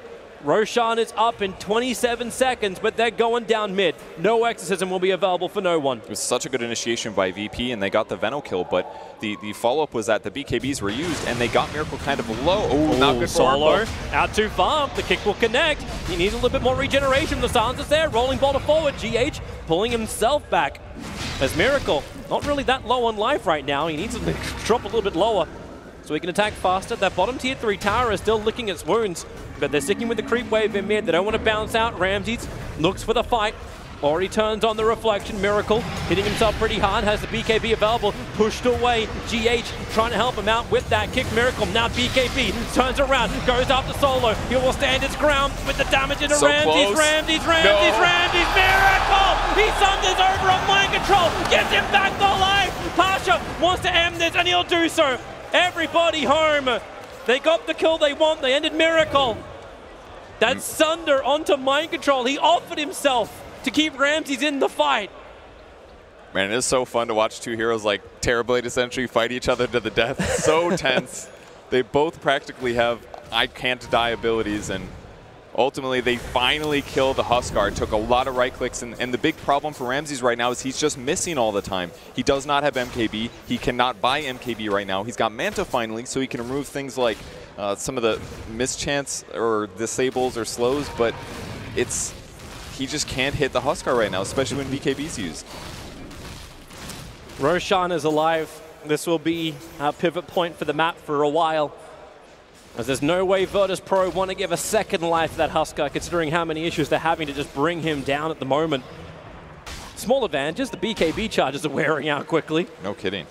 Roshan is up in 27 seconds, but they're going down mid. No Exorcism will be available for no one. It was such a good initiation by VP, and they got the Veno kill, but the follow-up was that the BKBs were used, and they got Miracle kind of low. Oh, not good Solo out too far. The kick will connect. He needs a little bit more regeneration. The silence is there. Rolling boulder forward. GH pulling himself back as Miracle not really that low on life right now. He needs to drop a little bit lower so he can attack faster. That bottom tier 3 tower is still licking its wounds, but they're sticking with the creep wave in mid. They don't want to bounce out. Ramses looks for the fight. Already turns on the reflection. Miracle hitting himself pretty hard. Has the BKB available. Pushed away. GH trying to help him out with that kick. Miracle now BKB turns around. Goes after Solo. He will stand his ground with the damage into Ramses. Ramses. Miracle! He thunders over on Mind Control. Gets him back to life. Pasha wants to end this, and he'll do so. Everybody home. They got the kill they want. They ended Miracle. That's Sunder onto Mind Control. He offered himself to keep Ramses in the fight. Man, it is so fun to watch 2 heroes like Terrorblade essentially fight each other to the death. So tense. They both practically have I can't die abilities, and ultimately they finally kill the Huskar. It took a lot of right clicks, and the big problem for Ramses right now is he's just missing all the time. He does not have MKB. He cannot buy MKB right now. He's got Manta finally, so he can remove things like some of the mischance or disables or slows, but he just can't hit the Huskar right now, especially when BKB's used. Roshan is alive. This will be a pivot point for the map for a while. As there's no way Virtus.pro want to give a second life to that Huskar, considering how many issues they're having to just bring him down at the moment. Small advantages, the BKB charges are wearing out quickly. No kidding.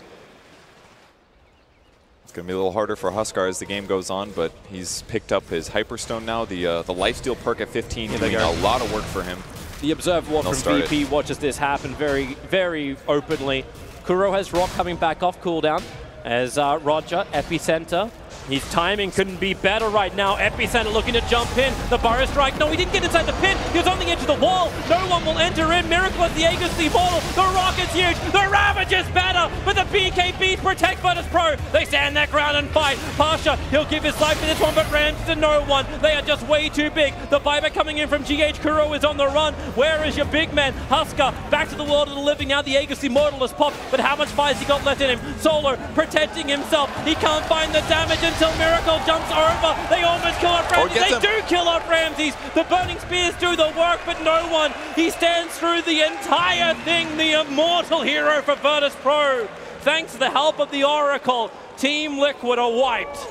It's going to be a little harder for Huskar as the game goes on, but he's picked up his Hyperstone now. The lifesteal perk at 15 doing a lot of work for him. The Observe Ward from VP watches this happen very, very openly. Kuro has Rock coming back off cooldown as Roger, Epicenter. His timing couldn't be better right now. Epicenter looking to jump in. The Burrow Strike. No, he didn't get inside the pin. He was on the edge of the wall. No one will enter in. Miracle as the Aegis Immortal. The Rock is huge. The Ravage is better. But the BKBs protect Virtus.pro. They stand their ground and fight. Pasha, he'll give his life to this one, but Rams to no one. They are just way too big. The buyback coming in from GH. Kuro is on the run. Where is your big man? Huskar back to the world of the living now. The Aegis Immortal has popped, but how much fire's he got left in him? Solo protecting himself. He can't find the damage until Miracle jumps over. They almost kill off Ramses. They do kill off Ramses. The Burning Spears do the work, but no one. He stands through the entire thing. The immortal hero for Virtus.pro. Thanks to the help of the Oracle, Team Liquid are wiped.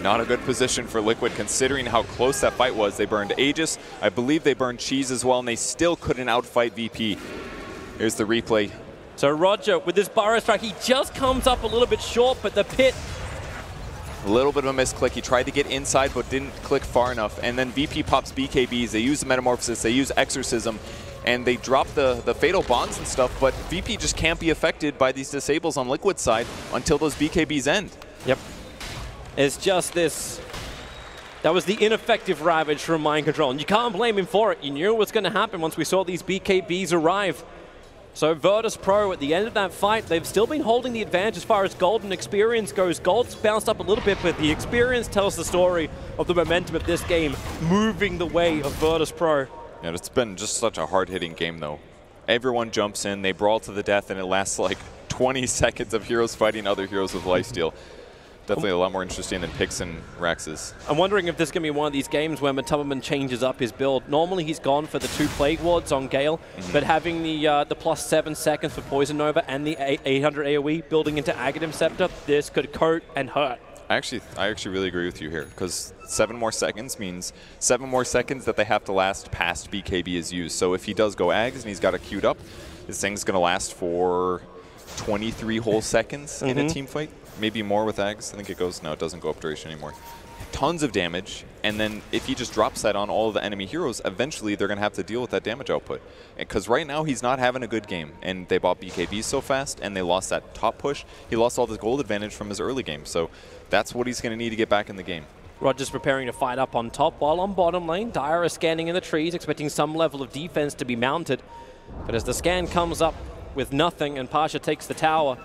Not a good position for Liquid considering how close that fight was. They burned Aegis. I believe they burned Cheese as well, and they still couldn't outfight VP. Here's the replay. So Roger, with this Burrow Strike, he just comes up a little bit short, but the pit... A little bit of a misclick. He tried to get inside, but didn't click far enough. And then VP pops BKBs. They use the Metamorphosis. They use Exorcism. And they drop the Fatal Bonds and stuff. But VP just can't be affected by these disables on Liquid side until those BKBs end. Yep. It's just this... That was the ineffective Ravage from Mind Control. And you can't blame him for it. You knew what's going to happen once we saw these BKBs arrive. So Virtus.pro, at the end of that fight, they've still been holding the advantage as far as gold and experience goes. Gold's bounced up a little bit, but the experience tells the story of the momentum of this game moving the way of Virtus.pro. Yeah, it's been just such a hard-hitting game, though. Everyone jumps in, they brawl to the death, and it lasts like 20 seconds of heroes fighting other heroes with lifesteal. Definitely a lot more interesting than Pix and Rax's. I'm wondering if this is going to be one of these games where Matubberman changes up his build. Normally he's gone for the 2 Plague Wards on Gale, but having the +7 seconds for Poison Nova and the 800 AoE building into Aghanim Scepter, this could coat and hurt. I actually really agree with you here, because 7 more seconds means 7 more seconds that they have to last past BKB is used. So if he does go Ags and he's got it queued up, this thing's going to last for 23 whole seconds in a team fight. Maybe more with Ags. I think it goes, no, it doesn't go up duration anymore. Tons of damage, and then if he just drops that on all of the enemy heroes, eventually they're going to have to deal with that damage output. Because right now he's not having a good game, and they bought BKB so fast, and they lost that top push. He lost all the gold advantage from his early game, so that's what he's going to need to get back in the game. Roger's preparing to fight up on top, while on bottom lane, Dire is scanning in the trees, expecting some level of defense to be mounted. But as the scan comes up with nothing and Pasha takes the tower,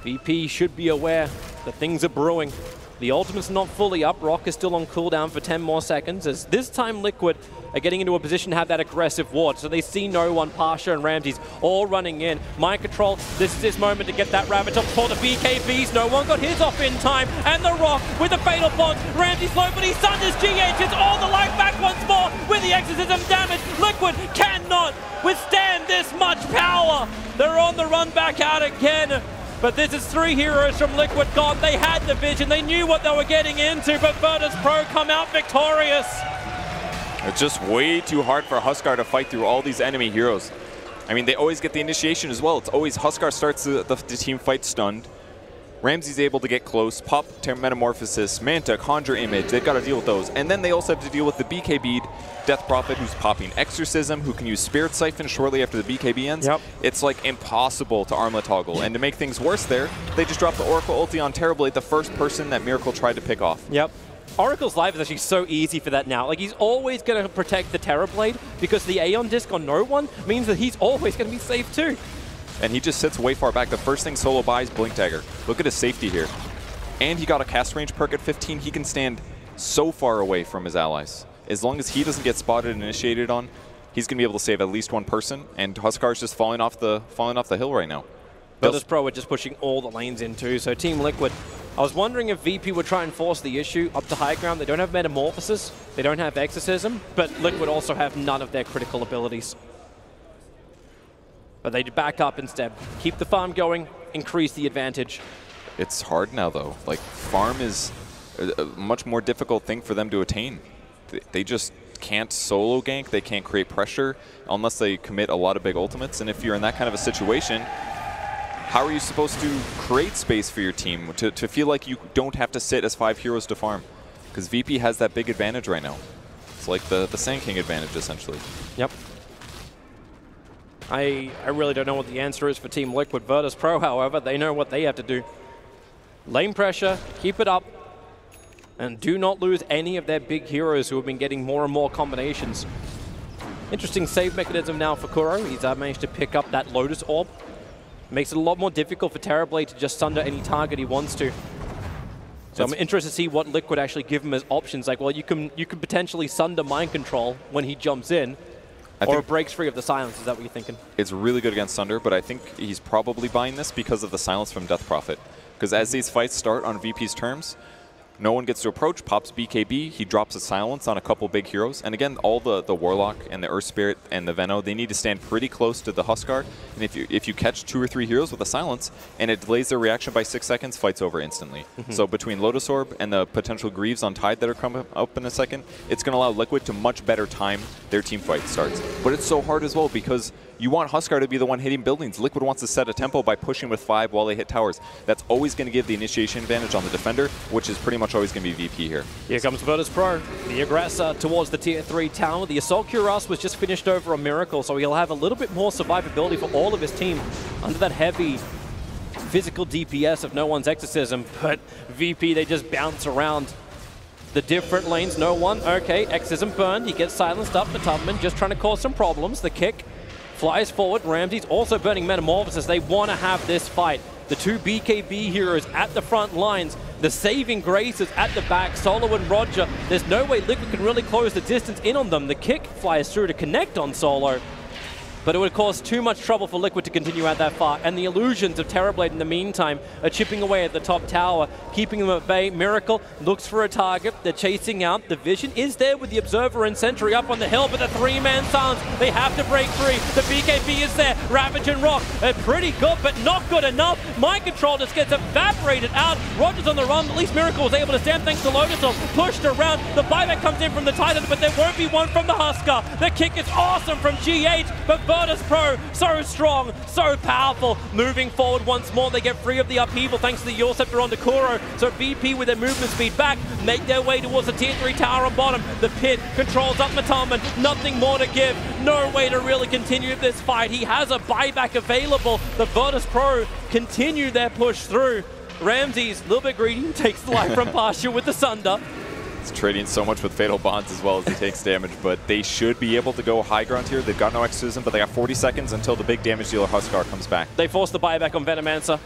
VP should be aware that things are brewing. The ultimate's not fully up. Rock is still on cooldown for 10 more seconds, as this time Liquid are getting into a position to have that aggressive ward. So they see no one. Pasha and Ramses all running in. Mind Control, this is his moment to get that Ravage up for the BKBs. No one got his off in time. And the Rock with the Fatal Bond. Ramses low, but he sunders GH. It's all the life back once more with the Exorcism damage. Liquid cannot withstand this much power. They're on the run back out again. But this is 3 heroes from Liquid gone. They had the vision. They knew what they were getting into, but Virtus.pro come out victorious. It's just way too hard for Huskar to fight through all these enemy heroes. I mean, they always get the initiation as well. It's always Huskar starts the team fight stunned. Ramsey's able to get close, pop Metamorphosis, Manta, Conjure Image. They've got to deal with those. And then they also have to deal with the BKB Death Prophet, who's popping Exorcism, who can use Spirit Siphon shortly after the BKB ends. Yep. It's like impossible to armlet toggle. And to make things worse there, they just dropped the Oracle ulti on Terrorblade, the first person that Miracle tried to pick off. Yep. Oracle's life is actually so easy for that now. Like, he's always going to protect the Terrorblade because the Aeon Disc on no one means that he's always going to be safe too. And he just sits way far back. The first thing Solo buys, Blink Dagger. Look at his safety here. And he got a cast range perk at 15. He can stand so far away from his allies. As long as he doesn't get spotted and initiated on, he's going to be able to save at least one person. And Huskar's just falling off the hill right now. Virtus.pro are just pushing all the lanes in too. So Team Liquid, I was wondering if VP would try and force the issue up to high ground. They don't have Metamorphosis. They don't have Exorcism. But Liquid also have none of their critical abilities. But they back up instead. Keep the farm going, increase the advantage. It's hard now, though. Like, farm is a much more difficult thing for them to attain. They just can't solo gank, they can't create pressure unless they commit a lot of big ultimates. And if you're in that kind of a situation, how are you supposed to create space for your team to feel like you don't have to sit as 5 heroes to farm? Because VP has that big advantage right now. It's like the Sand King advantage, essentially. Yep. I really don't know what the answer is for Team Liquid. Virtus.pro, however, they know what they have to do. Lane pressure, keep it up, and do not lose any of their big heroes who have been getting more and more combinations. Interesting save mechanism now for Kuro. He's managed to pick up that Lotus Orb. Makes it a lot more difficult for Terrorblade to just sunder any target he wants to. So I'm interested to see what Liquid actually give him as options. Like, well, you can potentially sunder Mind Control when he jumps in, or breaks free of the silence. Is that what you're thinking? It's really good against Sunder, but I think he's probably buying this because of the silence from Death Prophet. Because as these fights start on VP's terms, no one gets to approach, pops BKB, he drops a silence on a couple big heroes. And again, all the Warlock and the Earth Spirit and the Veno, they need to stand pretty close to the Huskar. And if you catch 2 or 3 heroes with a silence and it delays their reaction by 6 seconds, fight's over instantly. So between Lotus Orb and the potential Greaves on Tide that are coming up in a second, it's going to allow Liquid to much better time their team fight starts. But it's so hard as well because you want Huskar to be the one hitting buildings. Liquid wants to set a tempo by pushing with 5 while they hit towers. That's always going to give the initiation advantage on the defender, which is pretty much always going to be VP here. Here comes Virtus.pro, the aggressor towards the tier 3 tower. The Assault Cuirass was just finished over on Miracle, so he'll have a little bit more survivability for all of his team under that heavy physical DPS of No One's Exorcism. But VP, they just bounce around the different lanes. No one, okay, Exorcism burned. He gets silenced up. Tubman just trying to cause some problems. The kick flies forward. Ramsey's also burning Metamorphosis. They want to have this fight. The 2 BKB heroes at the front lines. The saving graces at the back. Solo and Roger. There's no way Liquid can really close the distance in on them. The kick flies through to connect on Solo. But it would cause too much trouble for Liquid to continue out that far. And the illusions of Terrorblade in the meantime are chipping away at the top tower, keeping them at bay. Miracle looks for a target. They're chasing out. The vision is there with the Observer and Sentry up on the hill, but the 3-man silence, they have to break free. The BKB is there. Ravage and Rock are pretty good, but not good enough. Mind Control just gets evaporated out. Roger's on the run. At least Miracle was able to stand thanks to Lotus Orb. Pushed around. The buyback comes in from the Titan, but there won't be one from the Huskar. The kick is awesome from GH, but Virtus.pro, so strong, so powerful. Moving forward once more, they get free of the upheaval thanks to the Yule Scepter on Kuro. So VP with their movement speed back, make their way towards the tier 3 tower on bottom. The pit controls up Mataman, nothing more to give. No way to really continue this fight. He has a buyback available. The Virtus.pro continue their push through. Ramsey's a little bit greedy, takes the life from Pasha with the Sunder. He's trading so much with Fatal Bonds as well as he takes damage, but they should be able to go high ground here. They've got no exorcism, but they got 40 seconds until the big damage dealer Huskar comes back. They force the buyback on Venomancer.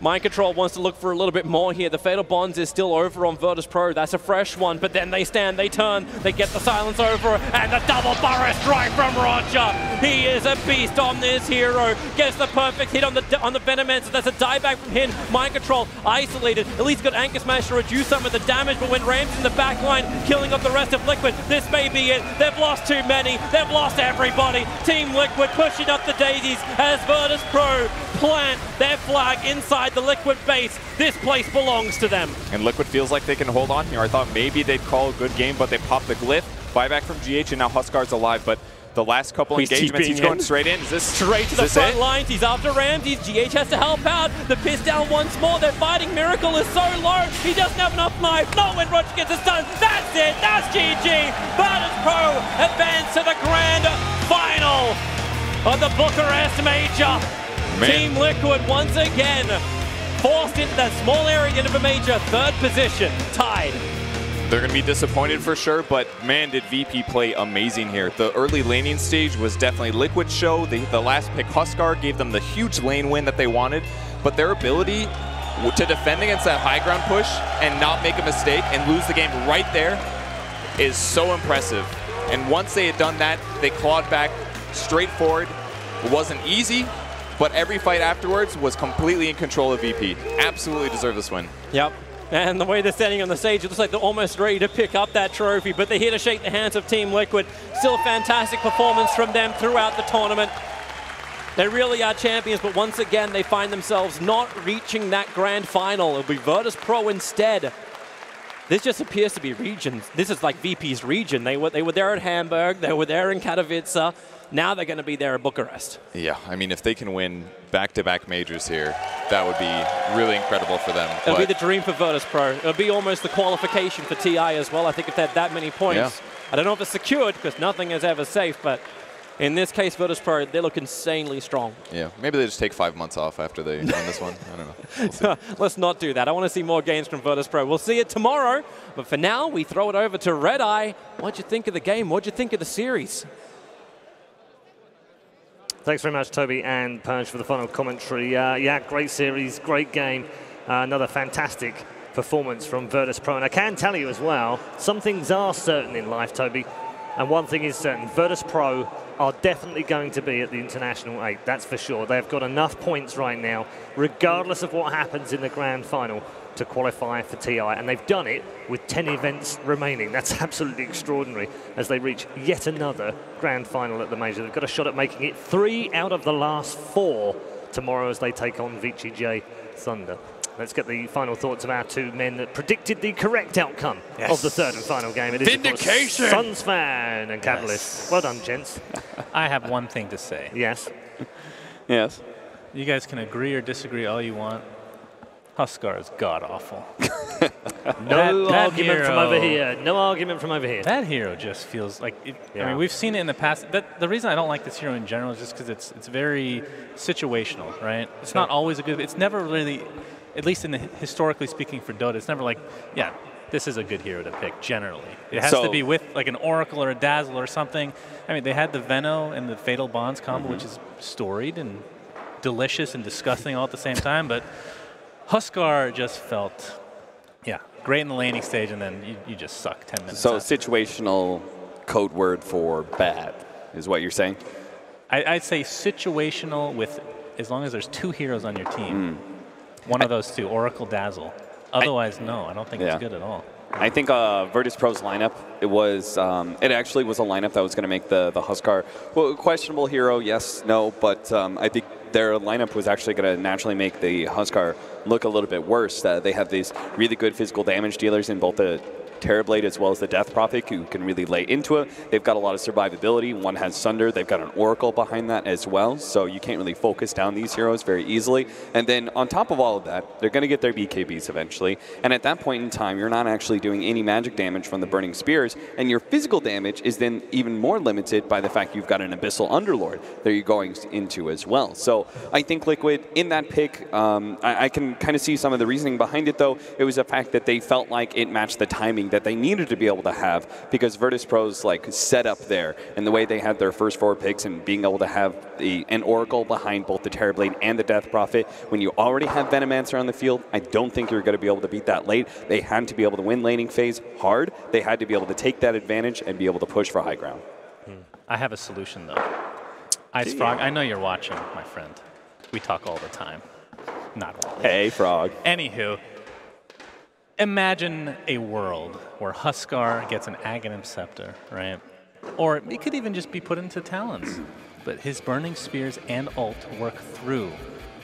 Mind Control wants to look for a little bit more here. The Fatal Bonds is still over on Virtus.pro. That's a fresh one, but then they stand, they turn, they get the silence over, and the double burrow strike from Roger. He is a beast on this hero. Gets the perfect hit on the Venomancer. That's a dieback from him. Mind Control isolated. At least got Anchor Smash to reduce some of the damage, but when Ram's in the back line, killing off the rest of Liquid, this may be it. They've lost too many. They've lost everybody. Team Liquid pushing up the daisies as Virtus.pro plant their flag inside the Liquid base. This place belongs to them. And Liquid feels like they can hold on here. I thought maybe they'd call a good game, but they popped the glyph. Buyback from GH, and now Huskar's alive, but the last couple engagements, he's going straight in. Is this straight to the front lines? He's after Ramsey. GH has to help out. The piss down once more. They're fighting. Miracle is so low. He doesn't have enough knife. No, when Roger gets a stun. That's it. That's GG. Virtus.pro advance to the grand final of the Bucharest Major. Team Liquid once again forced into that small area into the major. 3rd position, tied. They're going to be disappointed for sure, but man, did VP play amazing here. The early laning stage was definitely Liquid's show. The last pick, Huskar, gave them the huge lane win that they wanted, but their ability to defend against that high ground push and not make a mistake and lose the game right there is so impressive. And once they had done that, they clawed back straight forward. It wasn't easy, but every fight afterwards was completely in control of VP. Absolutely deserved this win. Yep. And the way they're standing on the stage, it looks like they're almost ready to pick up that trophy, but they're here to shake the hands of Team Liquid. Still a fantastic performance from them throughout the tournament. They really are champions, but once again, they find themselves not reaching that grand final. It'll be Virtus.pro instead. This just appears to be regions. This is like VP's region. They were there at Hamburg. They were there in Katowice. Now they're going to be there at Bucharest. Yeah, I mean, if they can win back-to-back majors here, that would be really incredible for them. It'll be the dream for Virtus.pro. It'll be almost the qualification for TI as well. I think if they had that many points, I don't know if it's secured because nothing is ever safe, but in this case, Virtus.pro, they look insanely strong. Yeah, maybe they just take 5 months off after they win this one. I don't know. We'll Let's not do that. I want to see more games from Virtus.pro. We'll see it tomorrow, but for now, we throw it over to Red Eye. What'd you think of the game? What'd you think of the series? Thanks very much, Toby and Perch, for the final commentary. Yeah, great series, great game. Another fantastic performance from Virtus.pro. And I can tell you as well, some things are certain in life, Toby. And one thing is certain, Virtus.pro are definitely going to be at the International 8, that's for sure. They've got enough points right now, regardless of what happens in the grand final, to qualify for TI, and they've done it with 10 events remaining. That's absolutely extraordinary as they reach yet another grand final at the major. They've got a shot at making it 3 out of the last 4 tomorrow as they take on Vici J Thunder. Let's get the final thoughts of our two men that predicted the correct outcome of the third and final game. It is, Vindication! of course, Sunsfan and Catalyst. Well done, gents. I have one thing to say. Yes. Yes. You guys can agree or disagree all you want. Huskar is god-awful. No argument from hero- over here. No argument from over here. That hero just feels like, I mean, we've seen it in the past. The reason I don't like this hero in general is just because it's very situational, right? It's not always a good, it's never really, at least in the, historically speaking for Dota, it's never like, yeah, this is a good hero to pick, generally. It has to be with like an Oracle or a Dazzle or something. I mean, they had the Veno and the Fatal Bonds combo, which is storied and delicious and disgusting all at the same time, but Huskar just felt, great in the laning stage, and then you just suck 10 minutes. So after. situational code word for bad is what you're saying? I'd say situational with, as long as there's 2 heroes on your team. One of those 2, Oracle, Dazzle. Otherwise, no, I don't think it's good at all. I think Virtus.pro's lineup, it actually was a lineup that was going to make the Huskar, well, questionable hero, yes, no, but I think their lineup was actually going to naturally make the Huskar look a little bit worse. They have these really good physical damage dealers in both the Terrorblade as well as the Death Prophet, who can really lay into it. They've got a lot of survivability. One has Sunder. They've got an Oracle behind that as well, so you can't really focus down these heroes very easily. And then on top of all of that, they're going to get their BKBs eventually. And at that point in time, you're not actually doing any magic damage from the Burning Spears, and your physical damage is then even more limited by the fact you've got an Abyssal Underlord that you're going into as well. So I think Liquid, in that pick, I can kind of see some of the reasoning behind it, though. It was the fact that they felt like it matched the timing that they needed to be able to have, because Virtus.pro's like setup there and the way they had their first 4 picks and being able to have an Oracle behind both the Terrorblade and the Death Prophet, when you already have Venomancer on the field, I don't think you're going to be able to beat that late. They had to be able to win laning phase hard. They had to be able to take that advantage and be able to push for high ground. I have a solution, though. Ice Frog, I know you're watching, my friend. We talk all the time. Not really. Hey, Frog. Anywho, imagine a world where Huskar gets an Aghanim Scepter, right? Or it could even just be put into Talons. But his Burning Spears and ult work through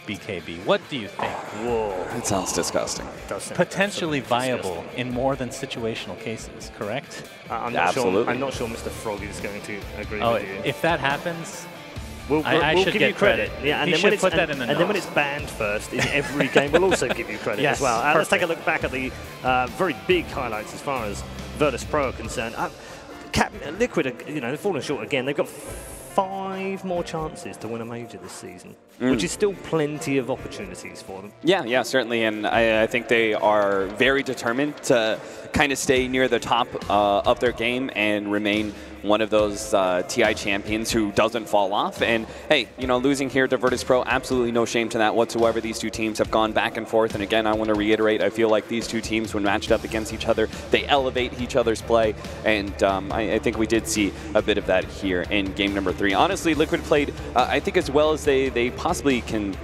BKB. What do you think? Whoa. That sounds disgusting. Potentially viable in more than situational cases, correct? I'm not Absolutely. sure. I'm not sure Mr. Frog is going to agree Oh, with you. if that happens, We'll should give get you credit. Yeah, and He then should when it's put that in the and then when notes. it's banned first in every game, we'll also give you credit Yes, as well. Let's take a perfect. look back at the very big highlights as far as Virtus.pro are concerned. Liquid, they've fallen short again. They've got 5 more chances to win a major this season, which is still plenty of opportunities for them. Yeah, certainly, and I think they are very determined to kind of stay near the top of their game and remain one of those TI champions who doesn't fall off. And hey, losing here to Virtus.pro, absolutely no shame to that whatsoever. These two teams have gone back and forth, and again, I want to reiterate, I feel like these two teams, when matched up against each other, they elevate each other's play, and I think we did see a bit of that here in game number 3. Honestly, Liquid played, I think, as well as they possibly can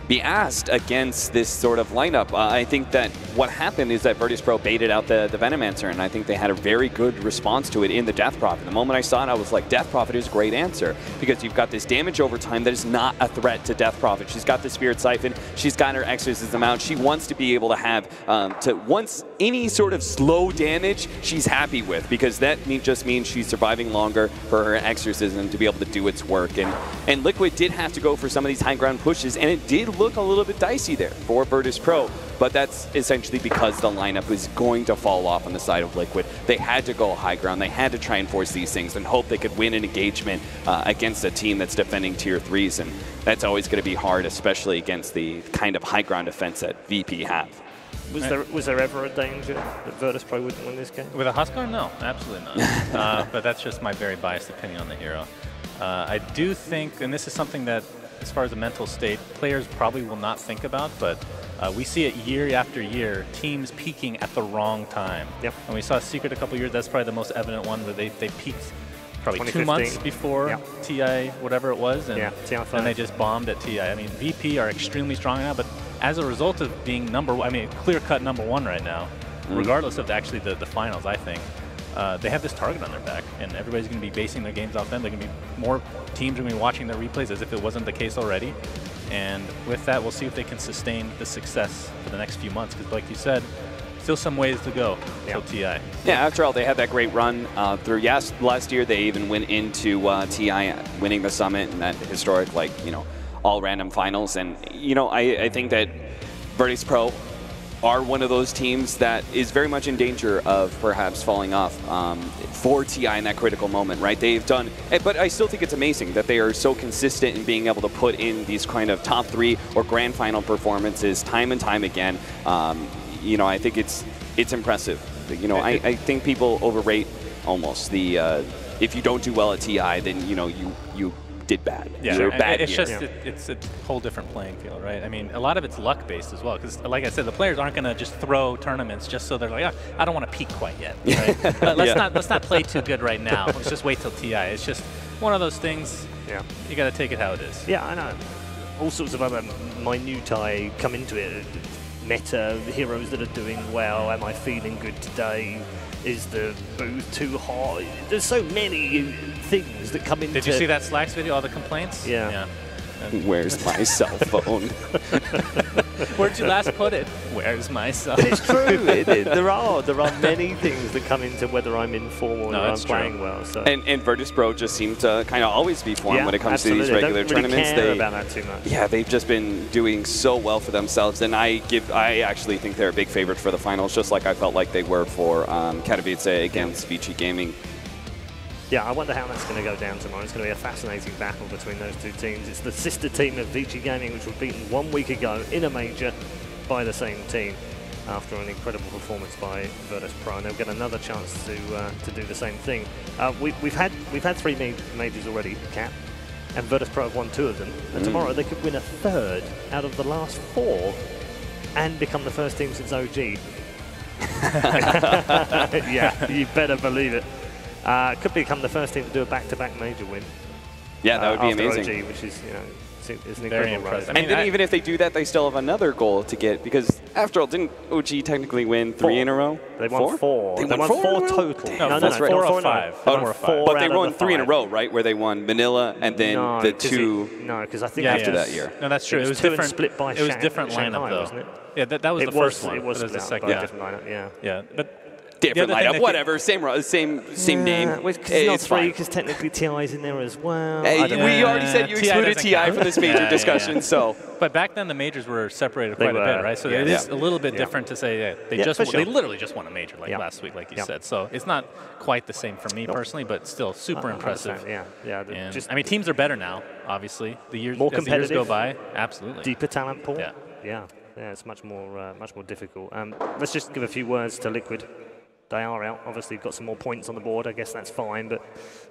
be asked against this sort of lineup. I think that what happened is that Virtus.pro baited out the Venomancer, and I think they had a very good response to it in the Death Prophet. The moment I saw it, I was like, Death Prophet is a great answer, because you've got this damage over time that is not a threat to Death Prophet. She's got the Spirit Siphon, she's got her Exorcism out, she wants to be able to have, once any sort of slow damage, she's happy with, because that just means she's surviving longer for her Exorcism to be able to do its work. And Liquid did have to go for some of these high ground pushes, and it did look a little bit dicey there for Virtus.pro, but that's essentially because the lineup was going to fall off on the side of Liquid. They had to go high ground, they had to try and force these things and hope they could win an engagement against a team that's defending tier 3s, and that's always going to be hard, especially against the kind of high ground defense that VP have. Was there ever a danger that Virtus.pro wouldn't win this game? With a Huskar? No, absolutely not. But that's just my very biased opinion on the hero. I do think, and this is something that, as far as the mental state, players probably will not think about, but we see it year after year, teams peaking at the wrong time. Yep. And we saw Secret a couple years, that's probably the most evident one, where they peaked probably 2 months before TI, whatever it was, and then they just bombed at TI. I mean, VP are extremely strong now, but as a result of being clear-cut #1 right now, regardless of actually the finals, I think, they have this target on their back, and everybody's going to be basing their games off them. They're going to be more teams are going to be watching their replays as if it wasn't the case already. And with that, we'll see if they can sustain the success for the next few months. Because, like you said, still some ways to go till TI. Yeah, after all, they had that great run through. Yes, last year they even went into TI winning the summit and that historic, all random finals. And I think that Virtus.pro are one of those teams that is very much in danger of perhaps falling off for TI in that critical moment, right? They've done, but I still think it's amazing that they are so consistent in being able to put in these kind of top 3 or grand final performances time and time again. I think it's impressive. I think people overrate almost the if you don't do well at TI, then you did bad. Yeah, You're bad. It's just it's a whole different playing field, right? I mean, a lot of it's luck based as well, because like I said, the players aren't going to just throw tournaments just so they're like, I don't want to peak quite yet. Right? let's not play too good right now. Let's just wait till TI. It's just one of those things. Yeah, you got to take it how it is. Yeah, I know. All sorts of other minutiae come into it. Meta, heroes that are doing well. Am I feeling good today? Is the booth too hot? There's so many things that come into... Did you see that Slacks video, all the complaints? Yeah. Where's my cell phone? Where'd you last put it? Where's my cell phone? But it's true. There are many things that come into whether I'm in form or I'm playing well. So. And Virtus.pro just seem to kind of always be form when it comes to these regular tournaments. They don't really care about that too much. Yeah, they've just been doing so well for themselves, and I actually think they're a big favorite for the finals, just like I felt like they were for Katowice against Vici Gaming. Yeah, I wonder how that's going to go down tomorrow. It's going to be a fascinating battle between those two teams. It's the sister team of Vici Gaming, which was beaten 1 week ago in a major by the same team after an incredible performance by Virtus.pro, and they'll get another chance to do the same thing. We've had 3 majors already, Cap, and Virtus.pro have won 2 of them. And tomorrow they could win a 3rd out of the last 4 and become the first team since OG. Yeah, you better believe it. Could become the first team to do a back-to-back major win. Yeah, that would be amazing. OG, which is, is an Very incredible impressive. rise. And then even if they do that, they still have another goal to get, because after all, didn't OG technically win 3 in a row? They won 4. They won won 4 total. No, that's right. 4 or 5. But they won 3 in a row, right? Where they won Manila and then the 2. No, because I think after that year. No, that's true. It was different. Split by it was different lineup, though. Wasn't it? Yeah, that was the first one. It was the second. different lineup. Yeah. But different lineup, whatever, same name. It's not 3, because technically TI's in there as well. We already said you excluded TI from this major discussion, so. But back then the majors were separated quite a bit, right? So it is a little bit different to say they literally just won a major last week, like you said. So it's not quite the same for me personally, but still super impressive. Yeah. I mean, teams are better now, obviously. The years as the years go by, absolutely. Deeper talent pool. Yeah, it's much more difficult. Let's just give a few words to Liquid. They are out. Obviously, got some more points on the board. I guess that's fine, but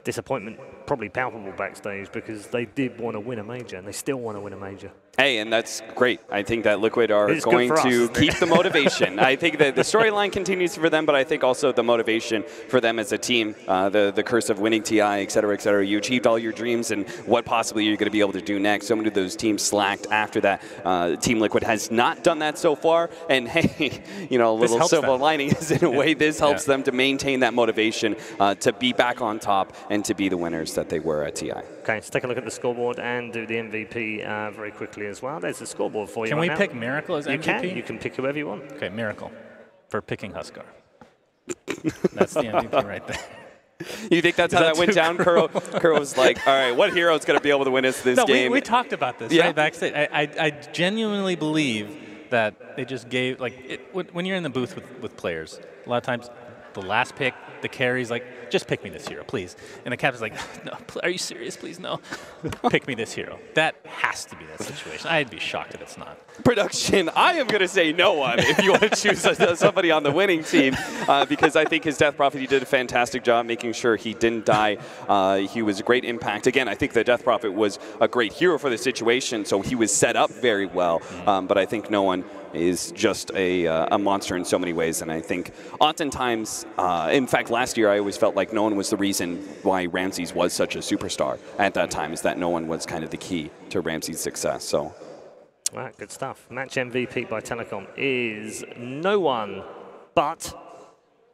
disappointment probably palpable backstage, because they did want to win a major, and they still want to win a major. Hey, and that's great. I think that Liquid are going to keep the motivation. I think that the storyline continues for them, but I think also the motivation for them as a team, the curse of winning TI, et cetera, you achieved all your dreams and what possibly you're going to be able to do next. So many of those teams slacked after that. Team Liquid has not done that so far, and hey, you know, a little silver lining is in a way this helps them to maintain that motivation to be back on top and to be the winners that they were at TI. Okay, let's take a look at the scoreboard and do the MVP very quickly as well. There's the scoreboard for you. Can we now. pick Miracle as MVP? You can pick whoever you want. Okay, Miracle for picking Huskar. That's the MVP right there. You think that's how that went down? Kuro was like, all right, what hero is going to be able to win us this game? We talked about this right backstage. I genuinely believe that they just gave, like, when you're in the booth with players, a lot of times the last pick, the carry's like, just pick me this hero, please. And the captain's like, no, are you serious? Please, no. Pick me this hero. That has to be that situation. I'd be shocked if it's not. Production, I am going to say no one if you want to choose somebody on the winning team, because I think his Death Prophet, he did a fantastic job making sure he didn't die. He was a great impact. Again, I think the Death Prophet was a great hero for the situation, so he was set up very well. But I think no one is just a monster in so many ways, and I think oftentimes, in fact, last year I always felt like no one was the reason why Ramses was such a superstar at that time, is that no one was kind of the key to Ramses' success. So, all right, good stuff. Match MVP by Telecom is no one but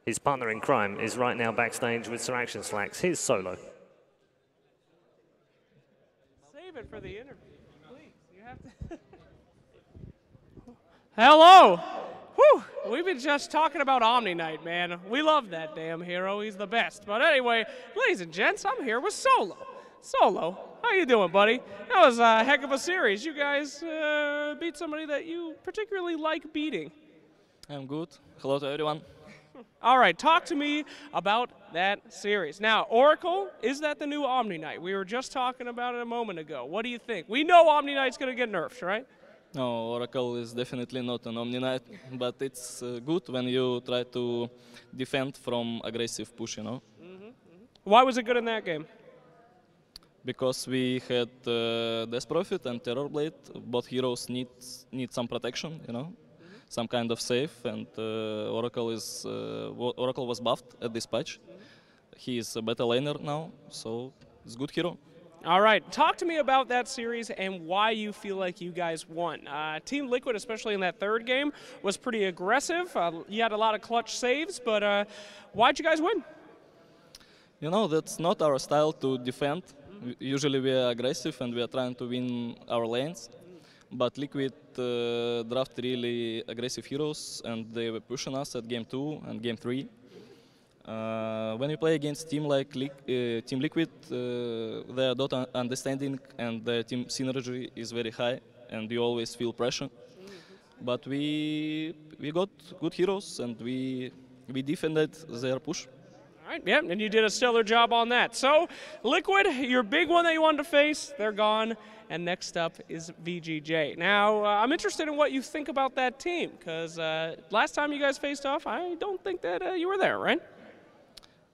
his partner in crime is right now backstage with Sir Action Slacks. Here's Solo. Save it for the interview, please. You have to. Hello! Whew! We've been just talking about Omni Knight, man. We love that damn hero. He's the best. But anyway, ladies and gents, I'm here with Solo. Solo, how you doing, buddy? That was a heck of a series. You guys beat somebody that you particularly like beating. I'm good. Hello to everyone. All right, talk to me about that series. Now, Oracle, is that the new Omni Knight? We were just talking about it a moment ago. What do you think? We know Omni Knight's going to get nerfed, right? No, Oracle is definitely not an Omni Knight, but it's good when you try to defend from aggressive push, you know? Why was it good in that game? Because we had Death Prophet and Terrorblade. Both heroes need some protection, you know? Some kind of save, and Oracle was buffed at this patch. He is a better laner now, so it's a good hero. All right, talk to me about that series and why you feel like you guys won. Team Liquid, especially in that third game, was pretty aggressive. You had a lot of clutch saves, but why'd you guys win? You know, that's not our style to defend. Usually we are aggressive and we are trying to win our lanes. But Liquid draft really aggressive heroes, and they were pushing us at Game 2 and Game 3. When you play against Team Liquid, their Dota understanding and their team synergy is very high, and you always feel pressure. But we got good heroes, and we defended their push. All right, yeah, and you did a stellar job on that. So, Liquid, your big one that you wanted to face, they're gone. And next up is VGJ. Now, I'm interested in what you think about that team, because last time you guys faced off, I don't think that you were there, right?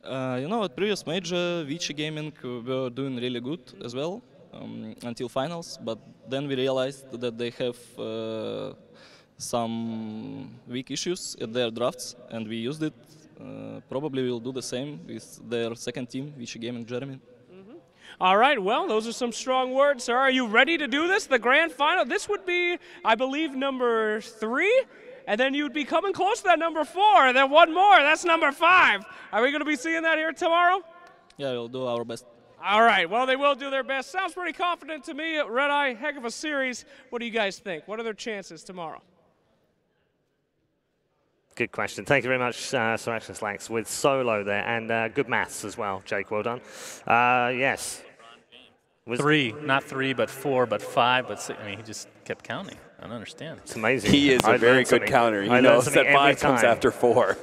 You know, at previous major, VG Gaming were doing really good as well until finals, but then we realized that they have some weak issues at their drafts, and we used it. Probably we'll do the same with their second team, VG Gaming Jeremy. All right, well, those are some strong words, sir. Are you ready to do this, the grand final? This would be, I believe, number 3, and then you'd be coming close to that number 4, and then one more, that's number 5. Are we going to be seeing that here tomorrow? Yeah, we'll do our best. All right, well, they will do their best. Sounds pretty confident to me. Red Eye, heck of a series. What do you guys think? What are their chances tomorrow? Good question. Thank you very much, Sir Action Slacks, with Solo there, and good maths as well, Jake. Well done. Yes. 3, not 3, but 4, but 5, but 6. I mean, he just kept counting. I don't understand. It's amazing. He is a very good counter. He knows that 5 comes after 4.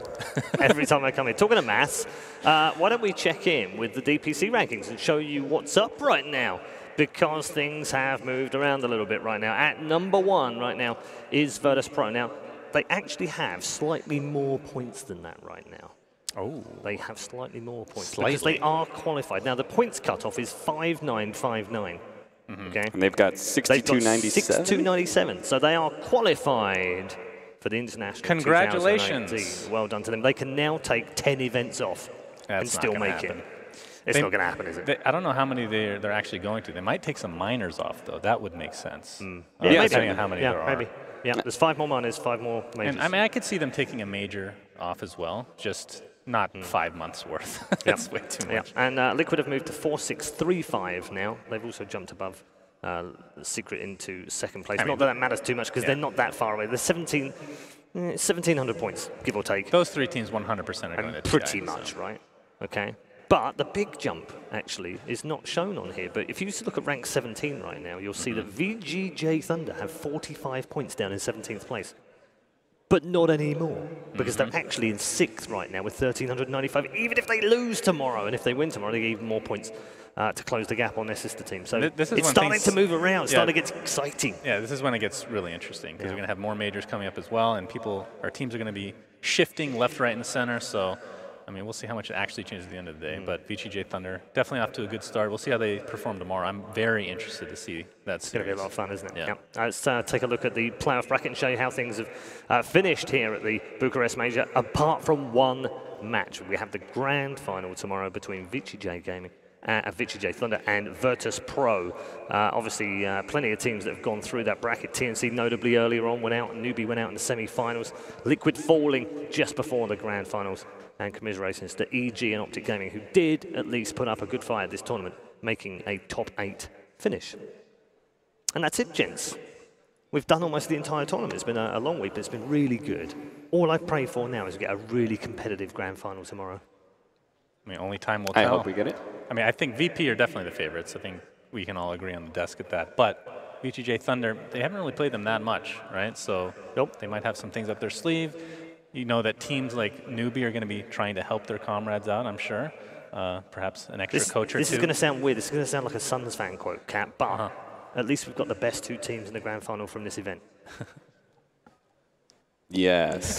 Every time I come in. Talking of maths, why don't we check in with the DPC rankings and show you what's up right now? Because things have moved around a little bit right now. At number 1 right now is Virtus.pro. Now, they actually have slightly more points than that right now. Oh. They have slightly more points because they are qualified. Now, the points cutoff is 5959. Okay. And they've got 62.97. 62.97. So they are qualified for the International Congratulations. 2018. Well done to them. They can now take 10 events off and still make it. It's not going to happen, is it? I don't know how many they're actually going to. They might take some minors off, though. That would make sense. Yeah, depending on how many there are. Maybe. Yeah, there's 5 more minors, 5 more majors. And I mean, I could see them taking a major off as well, just not 5 months worth. That's way too much. And Liquid have moved to 4.635 now. They've also jumped above Secret into second place. Not that matters too much because they're not that far away. They're 1,700 points, give or take. Those 3 teams 100% are going to pretty much, right? Okay. But the big jump, actually, is not shown on here. But if you look at rank 17 right now, you'll see that VGJ Thunder have 45 points down in 17th place. But not anymore, because they're actually in 6th right now with 1,395, even if they lose tomorrow. And if they win tomorrow, they get even more points to close the gap on their sister team. So this is it's starting to move around. It's starting to get exciting. Yeah, this is when it gets really interesting, because we're going to have more majors coming up as well, and our teams are going to be shifting left, right, and center. So I mean, we'll see how much it actually changes at the end of the day. But VGJ Thunder definitely off to a good start. We'll see how they perform tomorrow. I'm very interested to see that series. It's going to be a lot of fun, isn't it? Yeah. Let's take a look at the playoff bracket and show you how things have finished here at the Bucharest Major, apart from one match. We have the grand final tomorrow between VGJ Gaming, VGJ Thunder and Virtus.pro. Obviously, plenty of teams that have gone through that bracket. TNC notably earlier on went out, and Newbie went out in the semi-finals. Liquid falling just before the grand finals. And commiserations to EG and Optic Gaming, who did at least put up a good fight at this tournament, making a top 8 finish. And that's it, gents. We've done almost the entire tournament. It's been a long week, but it's been really good. All I pray for now is to get a really competitive grand final tomorrow. I mean, only time will tell. I hope we get it. I mean, I think VP are definitely the favorites. I think we can all agree on the desk at that. But VGJ Thunder, they haven't really played them that much, right? So they might have some things up their sleeve. You know that teams like Newbie are going to be trying to help their comrades out, I'm sure. Perhaps an extra coach or two. This is going to sound weird. This is going to sound like a Suns fan quote, Cap, but at least we've got the best 2 teams in the grand final from this event. Yes.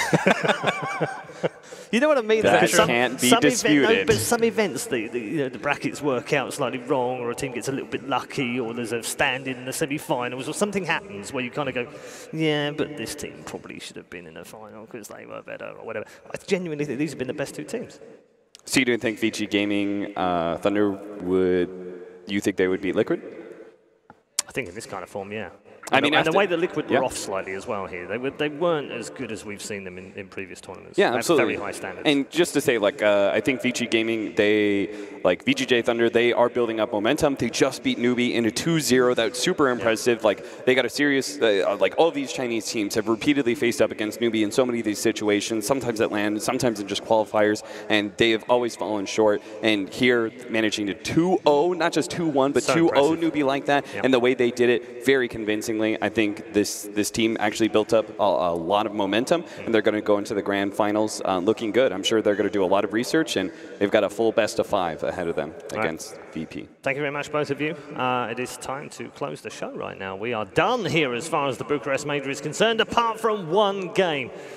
You know what I mean? That can't be disputed. But some events, the brackets work out slightly wrong, or a team gets a little bit lucky, or there's a stand in the semi-finals, or something happens where you kind of go, yeah, but this team probably should have been in the final because they were better, or whatever. I genuinely think these have been the best 2 teams. So you don't think VG Gaming Thunder you think they would beat Liquid? I think in this kind of form, yeah. I mean, and the way the Liquid were off slightly as well here, they weren't as good as we've seen them in previous tournaments. Yeah, absolutely. Very high standards. And just to say, like, I think VG Gaming, VGJ Thunder, they are building up momentum. They just beat Newbie in a 2-0. That's super impressive. Yeah. Like, they got a serious, all these Chinese teams have repeatedly faced up against Newbie in so many of these situations, sometimes at land, sometimes in just qualifiers, and they have always fallen short. And here, managing to 2-0, not just 2-1, but 2-0 Newbie like that, and the way they did it, very convincingly. I think this team actually built up a lot of momentum, and they're going to go into the grand finals looking good. I'm sure they're going to do a lot of research, and they've got a full best of 5 ahead of them against VP. Thank you very much, both of you. It is time to close the show right now. We are done here as far as the Bucharest Major is concerned, apart from one game.